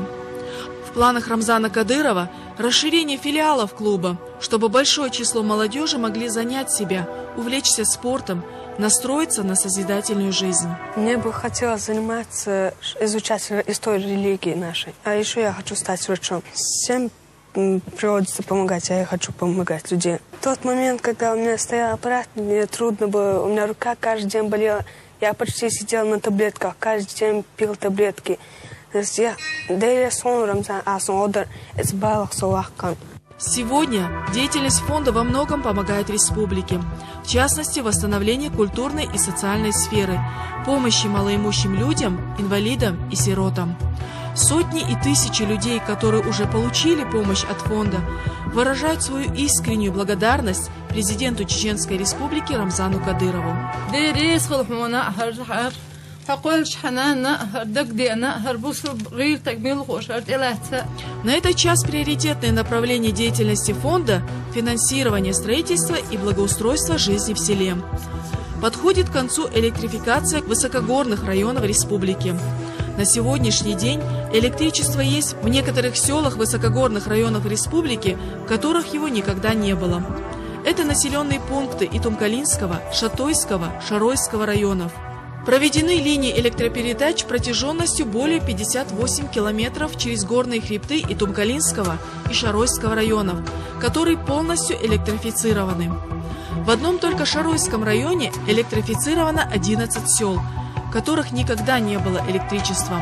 В планах Рамзана Кадырова расширение филиалов клуба, чтобы большое число молодежи могли занять себя, увлечься спортом, настроиться на созидательную жизнь. Мне бы хотелось заниматься, изучать историю религии нашей. А еще я хочу стать врачом. Всем приходится помогать, а я хочу помогать людям. В тот момент, когда у меня стоял аппарат, мне трудно было, у меня рука каждый день болела. Я почти сидел на таблетках, каждый день пил таблетки. Сегодня деятельность фонда во многом помогает республике, в частности, восстановлению культурной и социальной сферы, помощи малоимущим людям, инвалидам и сиротам. Сотни и тысячи людей, которые уже получили помощь от фонда, выражают свою искреннюю благодарность президенту Чеченской Республики Рамзану Кадырову. На этот час приоритетное направление деятельности фонда – финансирование строительства и благоустройства жизни в селе. Подходит к концу электрификация высокогорных районов республики. На сегодняшний день электричество есть в некоторых селах высокогорных районов республики, в которых его никогда не было. Это населенные пункты Итумкалинского, Шатойского, Шаройского районов. Проведены линии электропередач протяженностью более 58 километров через горные хребты Итумкалинского и Шаройского районов, которые полностью электрифицированы. В одном только Шаройском районе электрифицировано 11 сел, в которых никогда не было электричества.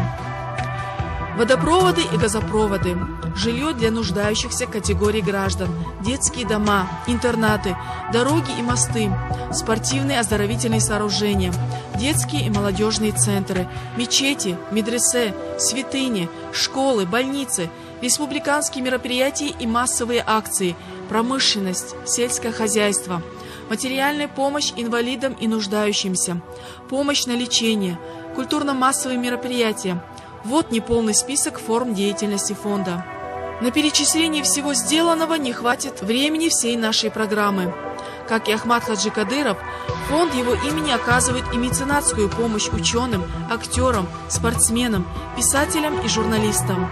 Водопроводы и газопроводы, жилье для нуждающихся категорий граждан, детские дома, интернаты, дороги и мосты, спортивные оздоровительные сооружения, детские и молодежные центры, мечети, медресе, святыни, школы, больницы, республиканские мероприятия и массовые акции, промышленность, сельское хозяйство, материальная помощь инвалидам и нуждающимся, помощь на лечение, культурно-массовые мероприятия. Вот неполный список форм деятельности фонда. На перечисление всего сделанного не хватит времени всей нашей программы. Как и Ахмат Хаджи Кадыров, фонд его имени оказывает и меценатскую помощь ученым, актерам, спортсменам, писателям и журналистам.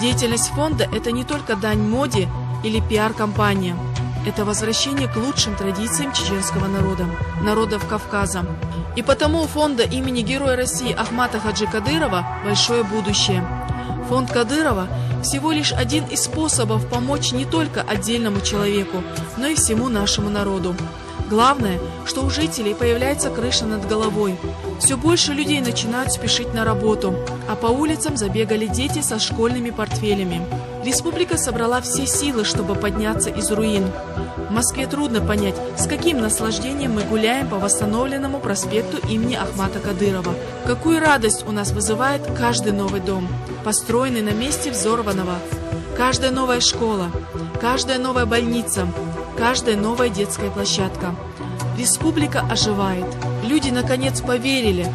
Деятельность фонда – это не только дань моде или пиар-компания. Это возвращение к лучшим традициям чеченского народа, народов Кавказа. И потому у фонда имени Героя России Ахмата Хаджи Кадырова большое будущее. Фонд Кадырова – всего лишь один из способов помочь не только отдельному человеку, но и всему нашему народу. Главное, что у жителей появляется крыша над головой. Все больше людей начинают спешить на работу, а по улицам забегали дети со школьными портфелями. Республика собрала все силы, чтобы подняться из руин. В Москве трудно понять, с каким наслаждением мы гуляем по восстановленному проспекту имени Ахмата Кадырова. Какую радость у нас вызывает каждый новый дом, построенный на месте взорванного. Каждая новая школа, каждая новая больница, каждая новая детская площадка. Республика оживает. Люди наконец поверили.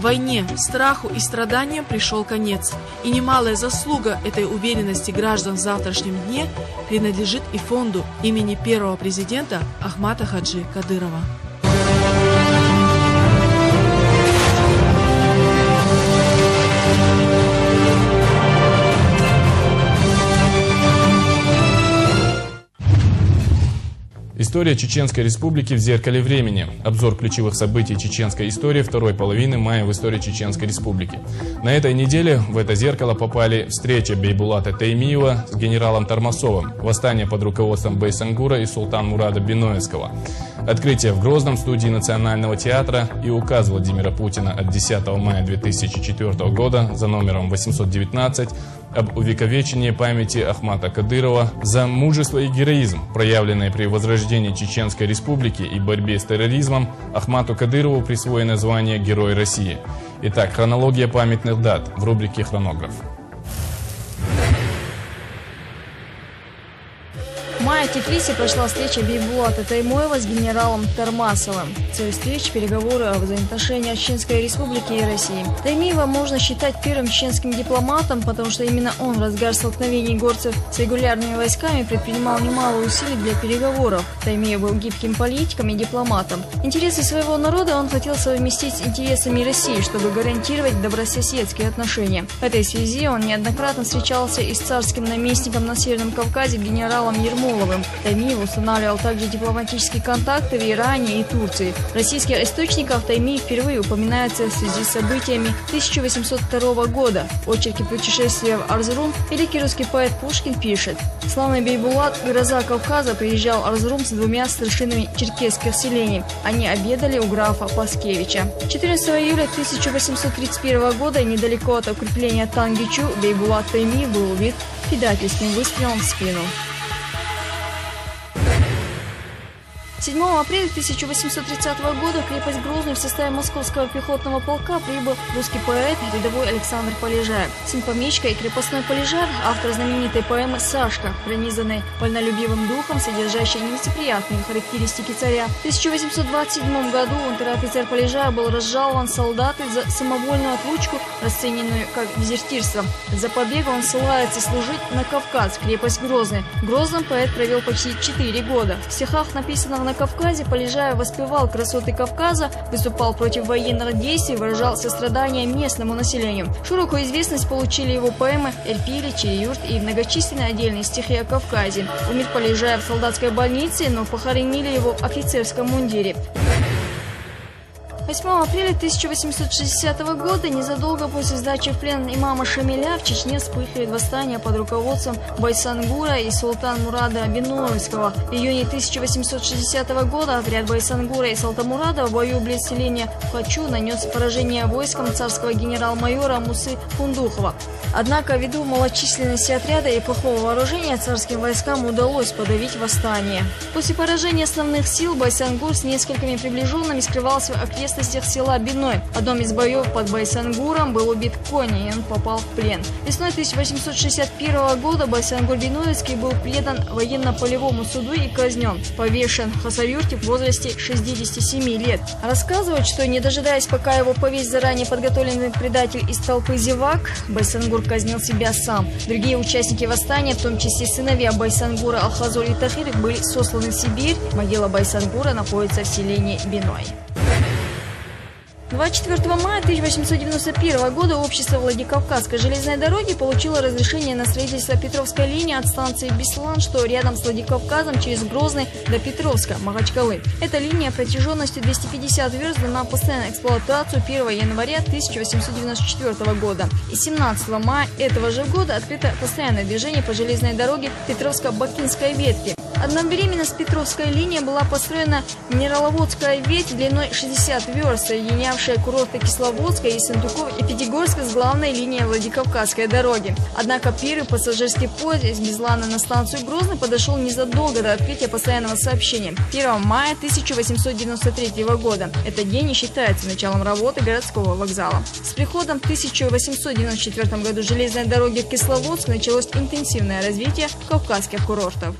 Войне, страху и страданиям пришел конец. И немалая заслуга этой уверенности граждан в завтрашнем дне принадлежит и фонду имени первого президента Ахмата Хаджи Кадырова. История Чеченской Республики в зеркале времени. Обзор ключевых событий чеченской истории второй половины мая в истории Чеченской Республики. На этой неделе в это зеркало попали встреча Бейбулата Таймиева с генералом Тормасовым, восстание под руководством Байсангура и Султан-Мурада Биноевского, открытие в Грозном студии Национального театра и указ Владимира Путина от 10 мая 2004 года за номером 819 об увековечении памяти Ахмата Кадырова за мужество и героизм, проявленные при возрождении Чеченской Республики и борьбе с терроризмом, Ахмату Кадырову присвоено звание Герой России. Итак, хронология памятных дат в рубрике «Хронограф». В мае в Тифлисе прошла встреча Бейбулата Таймиева с генералом Тормасовым. Цель встречи – переговоры о взаимоотношениях Чеченской Республики и России. Таймиева можно считать первым чеченским дипломатом, потому что именно он в разгар столкновений горцев с регулярными войсками предпринимал немало усилий для переговоров. Таймиев был гибким политиком и дипломатом. Интересы своего народа он хотел совместить с интересами России, чтобы гарантировать добрососедские отношения. В этой связи он неоднократно встречался и с царским наместником на Северном Кавказе генералом Ермоловым. Таймиев устанавливал также дипломатические контакты в Иране и Турции. В российских источниках Таймиев впервые упоминается в связи с событиями 1802 года. В очерке «Путешествие в Арзрум» великий русский поэт Пушкин пишет: «Славный Бейбулат, гроза Кавказа, приезжал в Арзрум с двумя старшинами черкесских селений. Они обедали у графа Паскевича». 14 июля 1831 года недалеко от укрепления Тангичу Бейбулат Таймиев был убит предательским выстрелом в спину. 7 апреля 1830 года в крепость Грозную в составе Московского пехотного полка прибыл русский поэт, рядовой Александр Полежаев. Сын помещика и крепостной Полежаев, автор знаменитой поэмы «Сашка», пронизанной вольнолюбивым духом, содержащей нелицеприятные характеристики царя. В 1827 году унтер-офицер Полежаев был разжалован солдаты за самовольную отлучку, расцененную как дезертирство. За побег он ссылается служить на Кавказ, в крепость Грозная. В Грозном поэт провел почти 4 года. В стихах, написанных на Кавказе, Полежаев воспевал красоты Кавказа, выступал против военных действий, выражал сострадание местному населению. Широкую известность получили его поэмы «Эрпили», «Чири-юрт» и многочисленные отдельные стихи о Кавказе. Умер Полежаев в солдатской больнице, но похоронили его в офицерском мундире. 8 апреля 1860 года, незадолго после сдачи в плен имама Шамиля, в Чечне вспыхивает восстание под руководством Байсангура и Султан-Мурада Биноевского. В июне 1860 года отряд Байсангура и Султан-Мурада в бою близ селения Хачу нанес поражение войскам царского генерал-майора Мусы Фундухова. Однако, ввиду малочисленности отряда и плохого вооружения, царским войскам удалось подавить восстание. После поражения основных сил Байсангур с несколькими приближенными скрывался в окрестностях села Биной. В одном из боев под Байсангуром был убит конь, и он попал в плен. Весной 1861 года Байсангур Биноевский был предан военно-полевому суду и казнен. Повешен в Хасавюрте в возрасте 67 лет. Рассказывают, что, не дожидаясь, пока его повесит заранее подготовленный предатель из толпы зевак, Байсангур казнил себя сам. Другие участники восстания, в том числе сыновья Байсангура Алхазоль и Тахир, были сосланы в Сибирь. Могила Байсангура находится в селении Биной. 24 мая 1891 года общество Владикавказской железной дороги получило разрешение на строительство Петровской линии от станции Беслан, что рядом с Владикавказом через Грозный до Петровска, Махачкалы. Эта линия протяженностью 250 верст дана в постоянную эксплуатацию 1 января 1894 года. И 17 мая этого же года открыто постоянное движение по железной дороге Петровско-Бакинской ветки. Одновременно с Петровской линией была построена Минераловодская ветвь длиной 60 верст, соединявшая курорты Кисловодска и Сентуков и Пятигорска с главной линией Владикавказской дороги. Однако первый пассажирский поезд из Безлана на станцию Грозный подошел незадолго до открытия постоянного сообщения 1 мая 1893 года. Этот день и считается началом работы городского вокзала. С приходом в 1894 году железной дороги в Кисловодск началось интенсивное развитие кавказских курортов.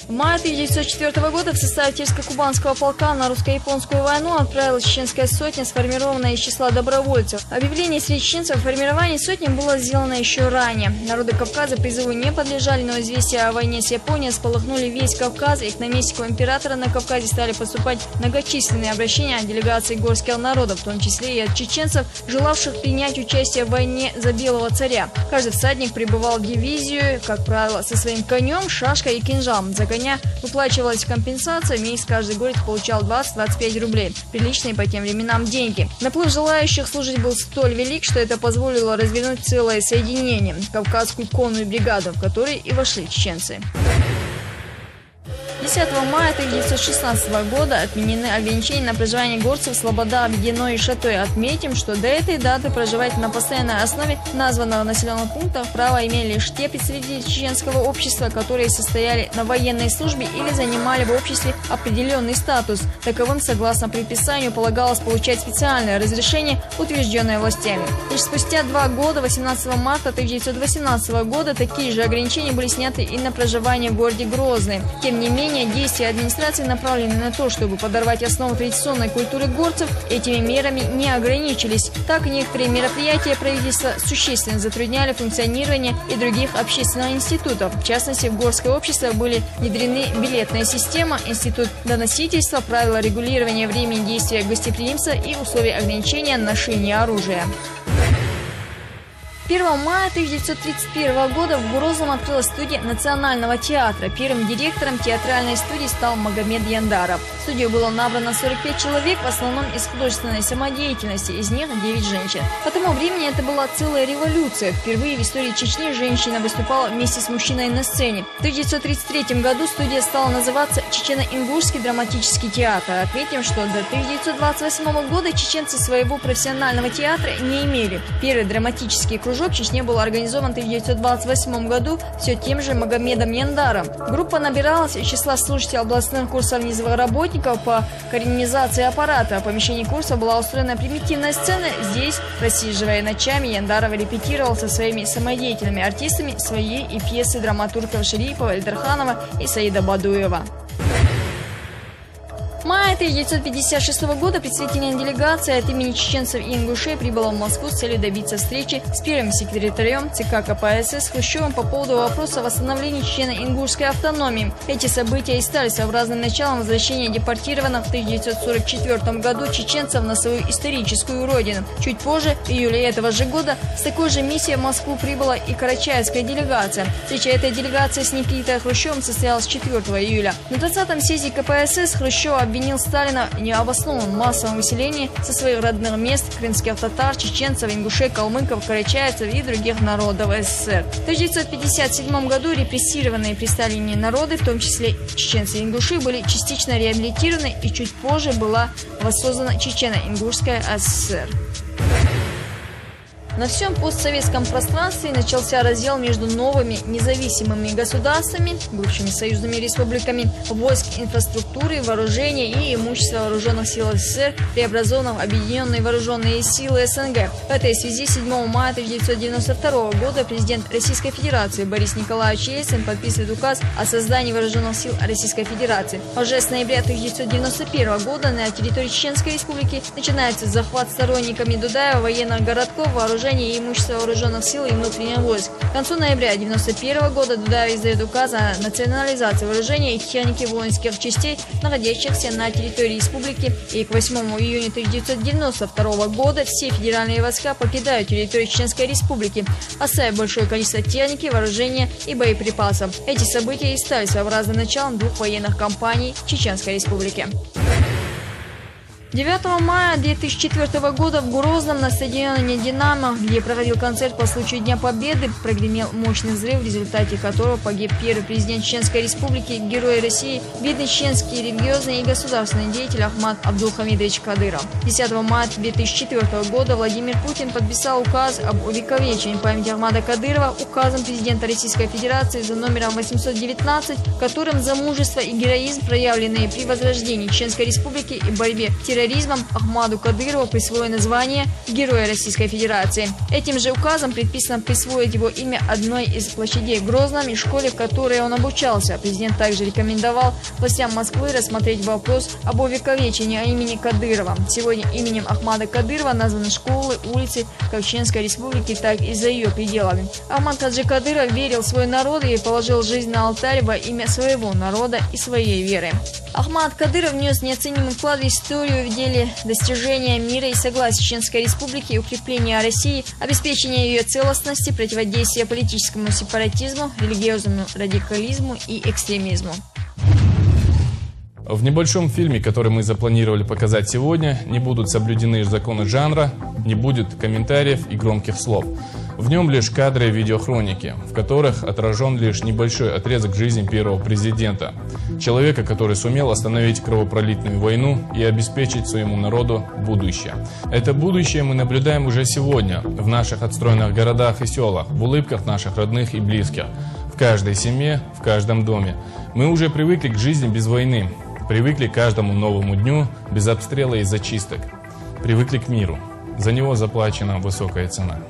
В мае 1904 года в составе Тельско-Кубанского полка на русско-японскую войну отправилась чеченская сотня, сформированная из числа добровольцев. Объявление среди чеченцев о формировании сотни было сделано еще ранее. Народы Кавказа призыву не подлежали, но известия о войне с Японией сполохнули весь Кавказ, и к наместнику императора на Кавказе стали поступать многочисленные обращения от делегаций горских народов, в том числе и от чеченцев, желавших принять участие в войне за белого царя. Каждый всадник прибывал в дивизию, как правило, со своим конем, шашкой и кинжалом. За коня выплачивалась компенсация, месяц каждый горец получал 20-25 рублей. Приличные по тем временам деньги. Наплыв желающих служить был столь велик, что это позволило развернуть целое соединение – Кавказскую конную бригаду, в которой и вошли чеченцы. 10 мая 1916 года отменены ограничения на проживание горцев Слобода, Объединной и Шатой. Отметим, что до этой даты проживать на постоянной основе названного населенного пункта право имели лишь те представители чеченского общества, которые состояли на военной службе или занимали в обществе определенный статус. Таковым, согласно предписанию, полагалось получать специальное разрешение, утвержденное властями. Лишь спустя 2 года, 18 марта 1918 года, такие же ограничения были сняты и на проживание в городе Грозный. Тем не менее, действия администрации направлены на то, чтобы подорвать основу традиционной культуры горцев, этими мерами не ограничились. Так, некоторые мероприятия правительства существенно затрудняли функционирование и других общественных институтов. В частности, в горское общество были внедрены билетная система, институт доносительства, правила регулирования времени действия гостеприимства и условия ограничения ношения оружия. 1 мая 1931 года в Грозном открылась студия Национального театра. Первым директором театральной студии стал Магомед Яндаров. В студию было набрано 45 человек, в основном из художественной самодеятельности, из них 9 женщин. По тому времени это была целая революция. Впервые в истории Чечни женщина выступала вместе с мужчиной на сцене. В 1933 году студия стала называться Чечено-Ингушский драматический театр. Отметим, что до 1928 года чеченцы своего профессионального театра не имели. Первый драматический кружок в Чечне был организован в 1928 году все тем же Магомедом Яндаром. Группа набиралась из числа слушателей областных курсов низовых работников по коренизации аппарата. В помещении курса была устроена примитивная сцена. Здесь, просиживая ночами, Яндаров репетировал со своими самодеятельными артистами свои и пьесы драматургов Шарипова, Эльдарханова и Саида Бадуева. В мае 1956 года представительная делегация от имени чеченцев и ингушей прибыла в Москву с целью добиться встречи с первым секретарем ЦК КПСС Хрущевым по поводу вопроса восстановления чечено-ингушской автономии. Эти события и стали своеобразным началом возвращения депортированных в 1944 году чеченцев на свою историческую родину. Чуть позже, в июле этого же года, с такой же миссией в Москву прибыла и карачаевская делегация. Встреча этой делегации с Никитой Хрущевым состоялась 4 июля. На 20-м съезде КПСС Хрущев обвинил Сталина в необоснованном массовом выселении со своих родных мест крымских татар, чеченцев, ингушей, калмыков, карачаевцев и других народов СССР. В 1957 году репрессированные при Сталине народы, в том числе чеченцы и ингуши, были частично реабилитированы, и чуть позже была воссоздана Чечено-Ингушская ССР. На всем постсоветском пространстве начался раздел между новыми независимыми государствами, бывшими союзными республиками, войск, инфраструктуры, вооружения и имущества вооруженных сил СССР, преобразованных в Объединенные вооруженные силы СНГ. В этой связи 7 мая 1992 года президент Российской Федерации Борис Николаевич Ельцин подписывает указ о создании вооруженных сил Российской Федерации. Уже с ноября 1991 года на территории Чеченской Республики начинается захват сторонниками Дудаева военных городков, вооружений и имущества вооруженных сил и внутренних войск. К концу ноября 1991 года Дудаев издает указ о национализации вооружения и техники воинских частей, находящихся на территории республики, и к 8 июня 1992 года все федеральные войска покидают территорию Чеченской Республики, оставив большое количество техники, вооружения и боеприпасов. Эти события и стали своеобразным началом 2 военных кампаний в Чеченской Республике. 9 мая 2004 года в Грозном на стадионе «Динамо», где проходил концерт по случаю Дня Победы, прогремел мощный взрыв, в результате которого погиб первый президент Чеченской Республики, Герой России, видный чеченский религиозный и государственный деятель Ахмад Абдулхамидович Кадыров. 10 мая 2004 года Владимир Путин подписал указ об увековечении памяти Ахмада Кадырова указом президента Российской Федерации за номером 819, которым за мужество и героизм, проявленные при возрождении Чеченской Республики и борьбе с терроризмом, терроризмом Ахмаду Кадырову присвоено звание Героя Российской Федерации. Этим же указом предписано присвоить его имя одной из площадей в Грозном и школе, в которой он обучался. Президент также рекомендовал властям Москвы рассмотреть вопрос об увековечении имени Кадырова. Сегодня именем Ахмада Кадырова названы школы, улицы как в Чеченской Республике, так и за ее пределами. Ахмад Хаджи Кадыров верил в свой народ и положил жизнь на алтарь во имя своего народа и своей веры. Ахмад Кадыров внес неоценимый вклад в историю в деле достижения мира и согласия Чеченской Республики и укрепления России, обеспечения ее целостности, противодействия политическому сепаратизму, религиозному радикализму и экстремизму. В небольшом фильме, который мы запланировали показать сегодня, не будут соблюдены законы жанра, не будет комментариев и громких слов. В нем лишь кадры и видеохроники, в которых отражен лишь небольшой отрезок жизни первого президента. Человека, который сумел остановить кровопролитную войну и обеспечить своему народу будущее. Это будущее мы наблюдаем уже сегодня в наших отстроенных городах и селах, в улыбках наших родных и близких, в каждой семье, в каждом доме. Мы уже привыкли к жизни без войны. Привыкли к каждому новому дню без обстрела и зачисток. Привыкли к миру. За него заплачена высокая цена.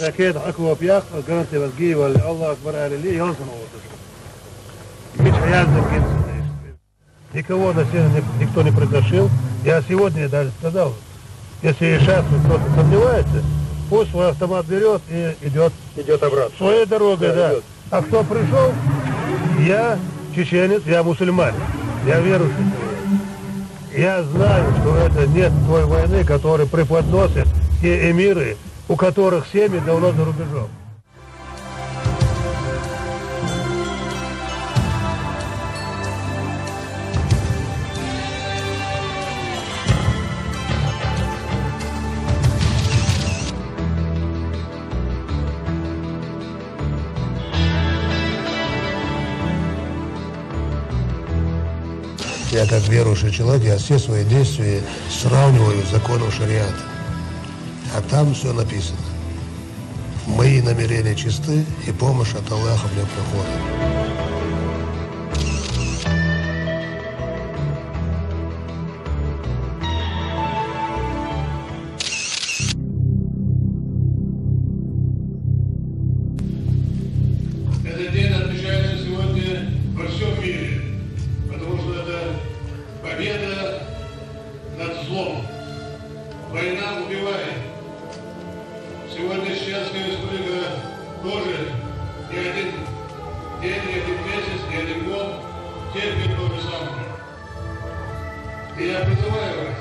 أكيد أكو بياق قرنت بسجي ولا الله أكبر على لي يوصل مش حياتك никого на сцене никто не приглашил. Я сегодня даже сказал, если сейчас кто-то сомневается, пусть свой автомат берет и идет обратно. Своей дорогой, да. А кто пришел, я чеченец, я мусульманин, я верующий. Я знаю, что это нет той войны, которую преподносят те эмиры, у которых семьи давно за рубежом. Я как верующий человек, я все свои действия сравниваю с законом шариата. А там все написано. Мои намерения чисты, и помощь от Аллаха мне приходит. Этот день отмечается сегодня во всем мире, потому что это победа над злом. Война убивает. Сегодня Чеченская Республика тоже не один день, не один месяц, не один год терпит то же самое. И я призываю вас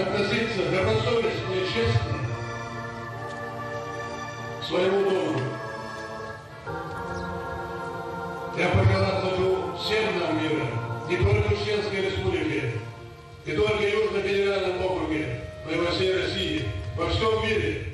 относиться добросовестно и честно к своему дому. Я пожелал хочу всем нам мира, не только в Чеченской Республике, не только в Южном федеральном округе, но и во всей России, во всем мире.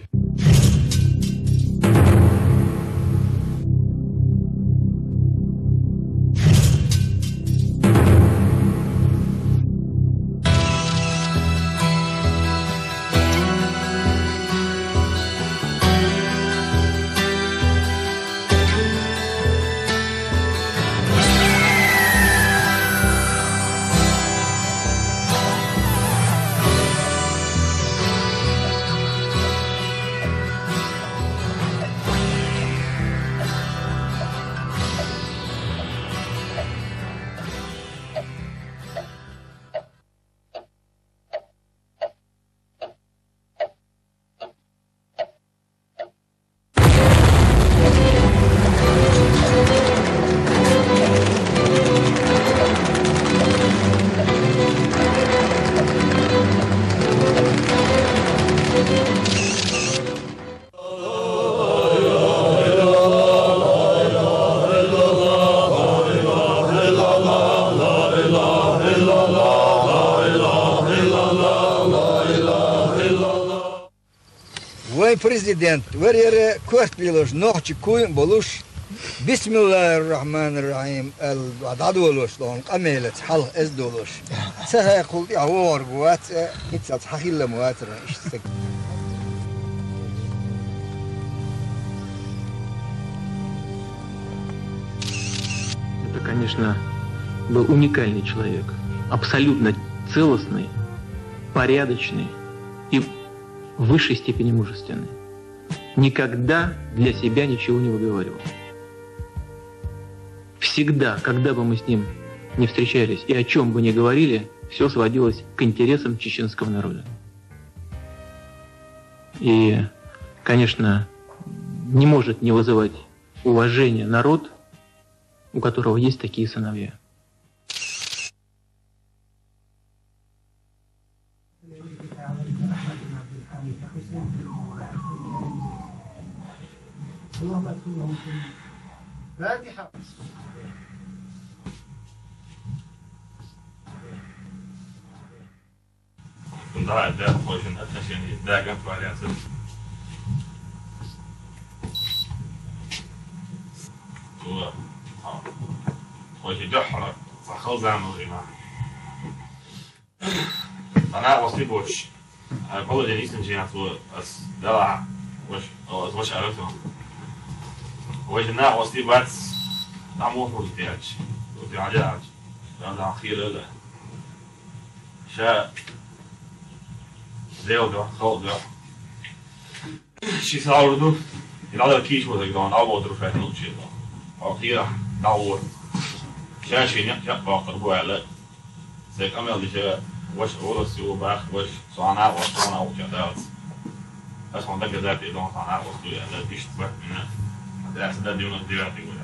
Президент, варьере квартилош, ночи куин болуш, Бисмиллахир-рахманир-рахим, ададолош, лон камелец, хал эздолош. Сахай кул явор гуат, итсат хахилла муатра, иштек. Это, конечно, был уникальный человек, абсолютно целостный, порядочный и в высшей степени мужественный. Никогда для себя ничего не выговаривал. Всегда, когда бы мы с ним не встречались и о чем бы ни говорили, все сводилось к интересам чеченского народа. И, конечно, не может не вызывать уважения народ, у которого есть такие сыновья. Да, да, очень отношения, да, говорятся. Очень дёхро, захал замыл има. Она после больше. Положение истинчина свой дала, очень арутно. Очень на после бац, там может сделать, вот я делать, да, хило. Ша Deelda, groot She zou doen. In alle kies wordt ik dan allemaal terug uit nul zitten. Ook hier, nou hoor. Zij zien ja, wacht er wel. Zeg, ik amel die was alles zo baag was zo aan haar was gewoon ook ja dat. Dat is gewoon dat je dat je dan aan haar was doe ja dat is wat dat is dat doen dat die werking wordt.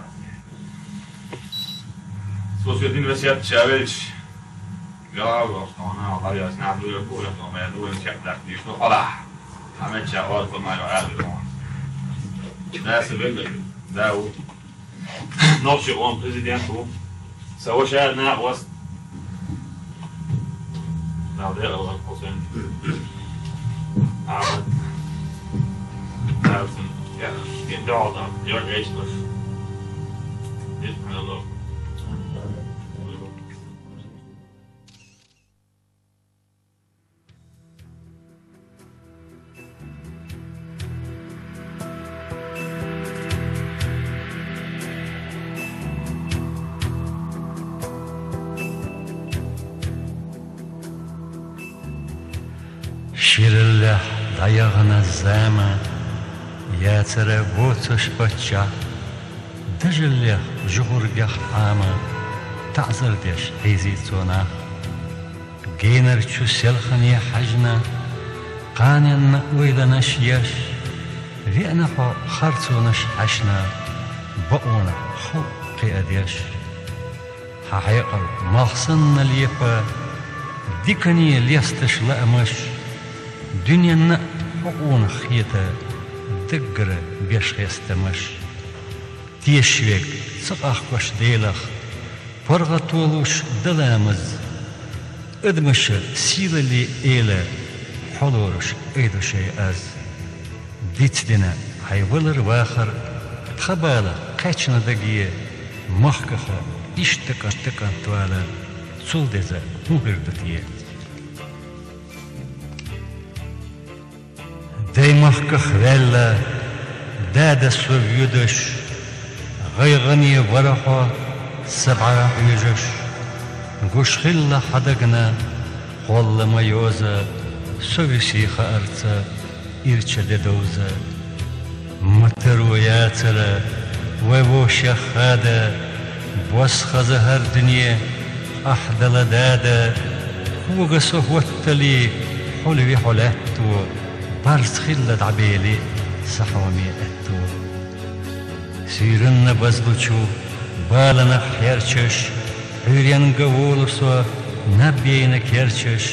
Zoals we het universiteit Chavez. Ja, we gaan naar de snel door voor het om en doen check dat die zo alla. Hij met jou voor mij uit doen. Dat is wel daar nog zo een president hoe. Zo was hij nou was. Nou daar was procent. Dat is ja, in daar dan. Ja, weet je dus. Dit hallo. Şirillah dayağına zama, yatıra botuş batça, dajillah juhurgah ama, ta'zir deş heyzi tsona. Geyner çu selkhani hajna, qanin uydanaş yaş, vina fa khartsunaş hashna, ba'una khulqi adyaş. Haqiqal mahsanna liyepa, dikani liyastaş la'amash, Dünyanın حقوق خيته دقرة بيش خيستمش تيشوك صقاخ كوش ديلخ فرغتولوش دلامز ادمش سيلة إلى حلورش ايدو شيء از ديت دينا هيولر واخر تخبالة قاچنا دقية محكخة اشتكان توالا سولدزا مبردتية داي محكخ ويلا دادا سوفيودش غيغني ورحة 7 يجش قوش خلا حدقنا قول ميوزا سوفيسيخا أرца إرچا ددوزا مترو ياترا ووشا خادا بوسخ زهر دنيا أحدل دادا وقسو وطلي حلوي حلاتو بارس خلد عبيلي صحومي أتو سيرن بزلوچو بالنا خيرچش عريان قولسو نبينا كيرچش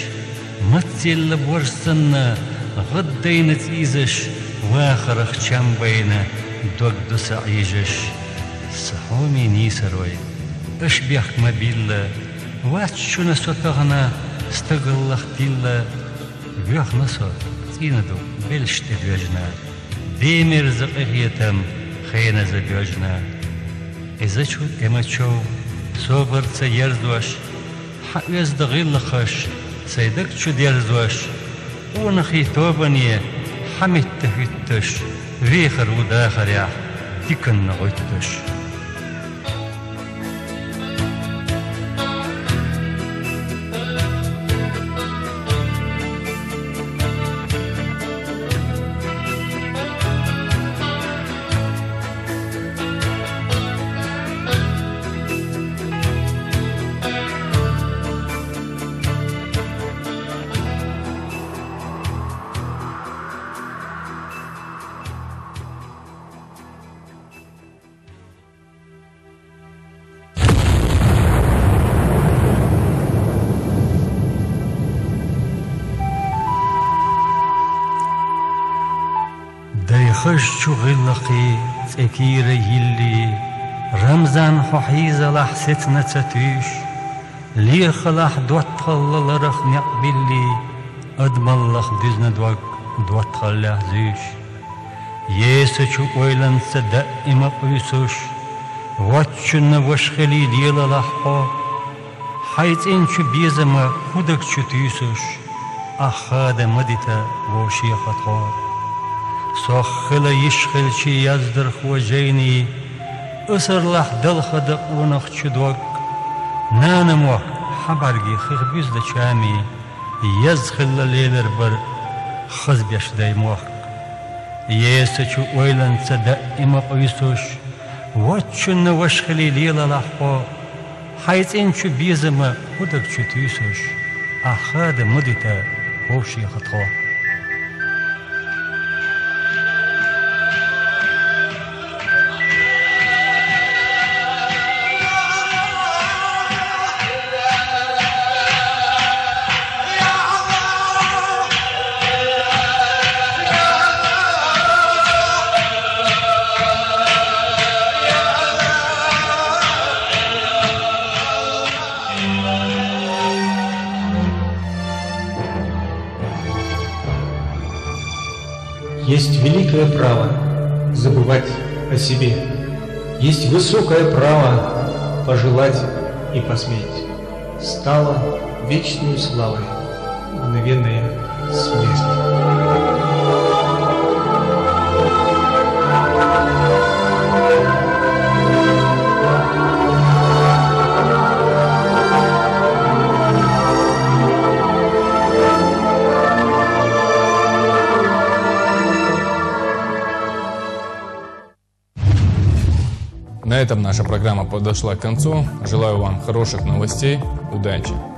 متل بورسنا غدينا تيزش واخرخ چمبينا دوغدس عيجش صحومي نيسروي اشبيخ مبيلا واتشونا سوتغنا استغلخ تيلا ويخنا سو تيندو بلشت دوجنا ديمير زقيتم خينا زبيجنا إذا شو إما شو صبر تيرزوش حقيز دغيلخش سيدك شو ديرزوش ونخي توبني حمد تهتش ريخر وداخر يا تكن غيتش خش غلقي تكير يلي رمزان ححيزة لحستنا تتوش لي خلاح دوات خلال رخ نقبلي أدمالخ دزنا دوات خلاح زيش يسچو اويلن صدق إما قيسوش واتشن وشخلي ديلا لحقا حيث انچو بيزما خودك چو تيسوش أخاد مدتا وشي خطا سخل يشخل شي يزدر خوجيني أسر لح دل خدق ونخ چدوك نانمو حبرگي خخبيز دچامي يزخل ليلر بر خزبيش دايموك يسچو اويلن صدق إما قيسوش واتشن وشخلي ليلا لحقو حيث انچو بيزما خودك چو تيسوش أخاد مدتا وشي خطا Есть великое право забывать о себе. Есть высокое право пожелать и посметь. Стала вечной славой мгновенная смерть. На этом наша программа подошла к концу. Желаю вам хороших новостей. Удачи!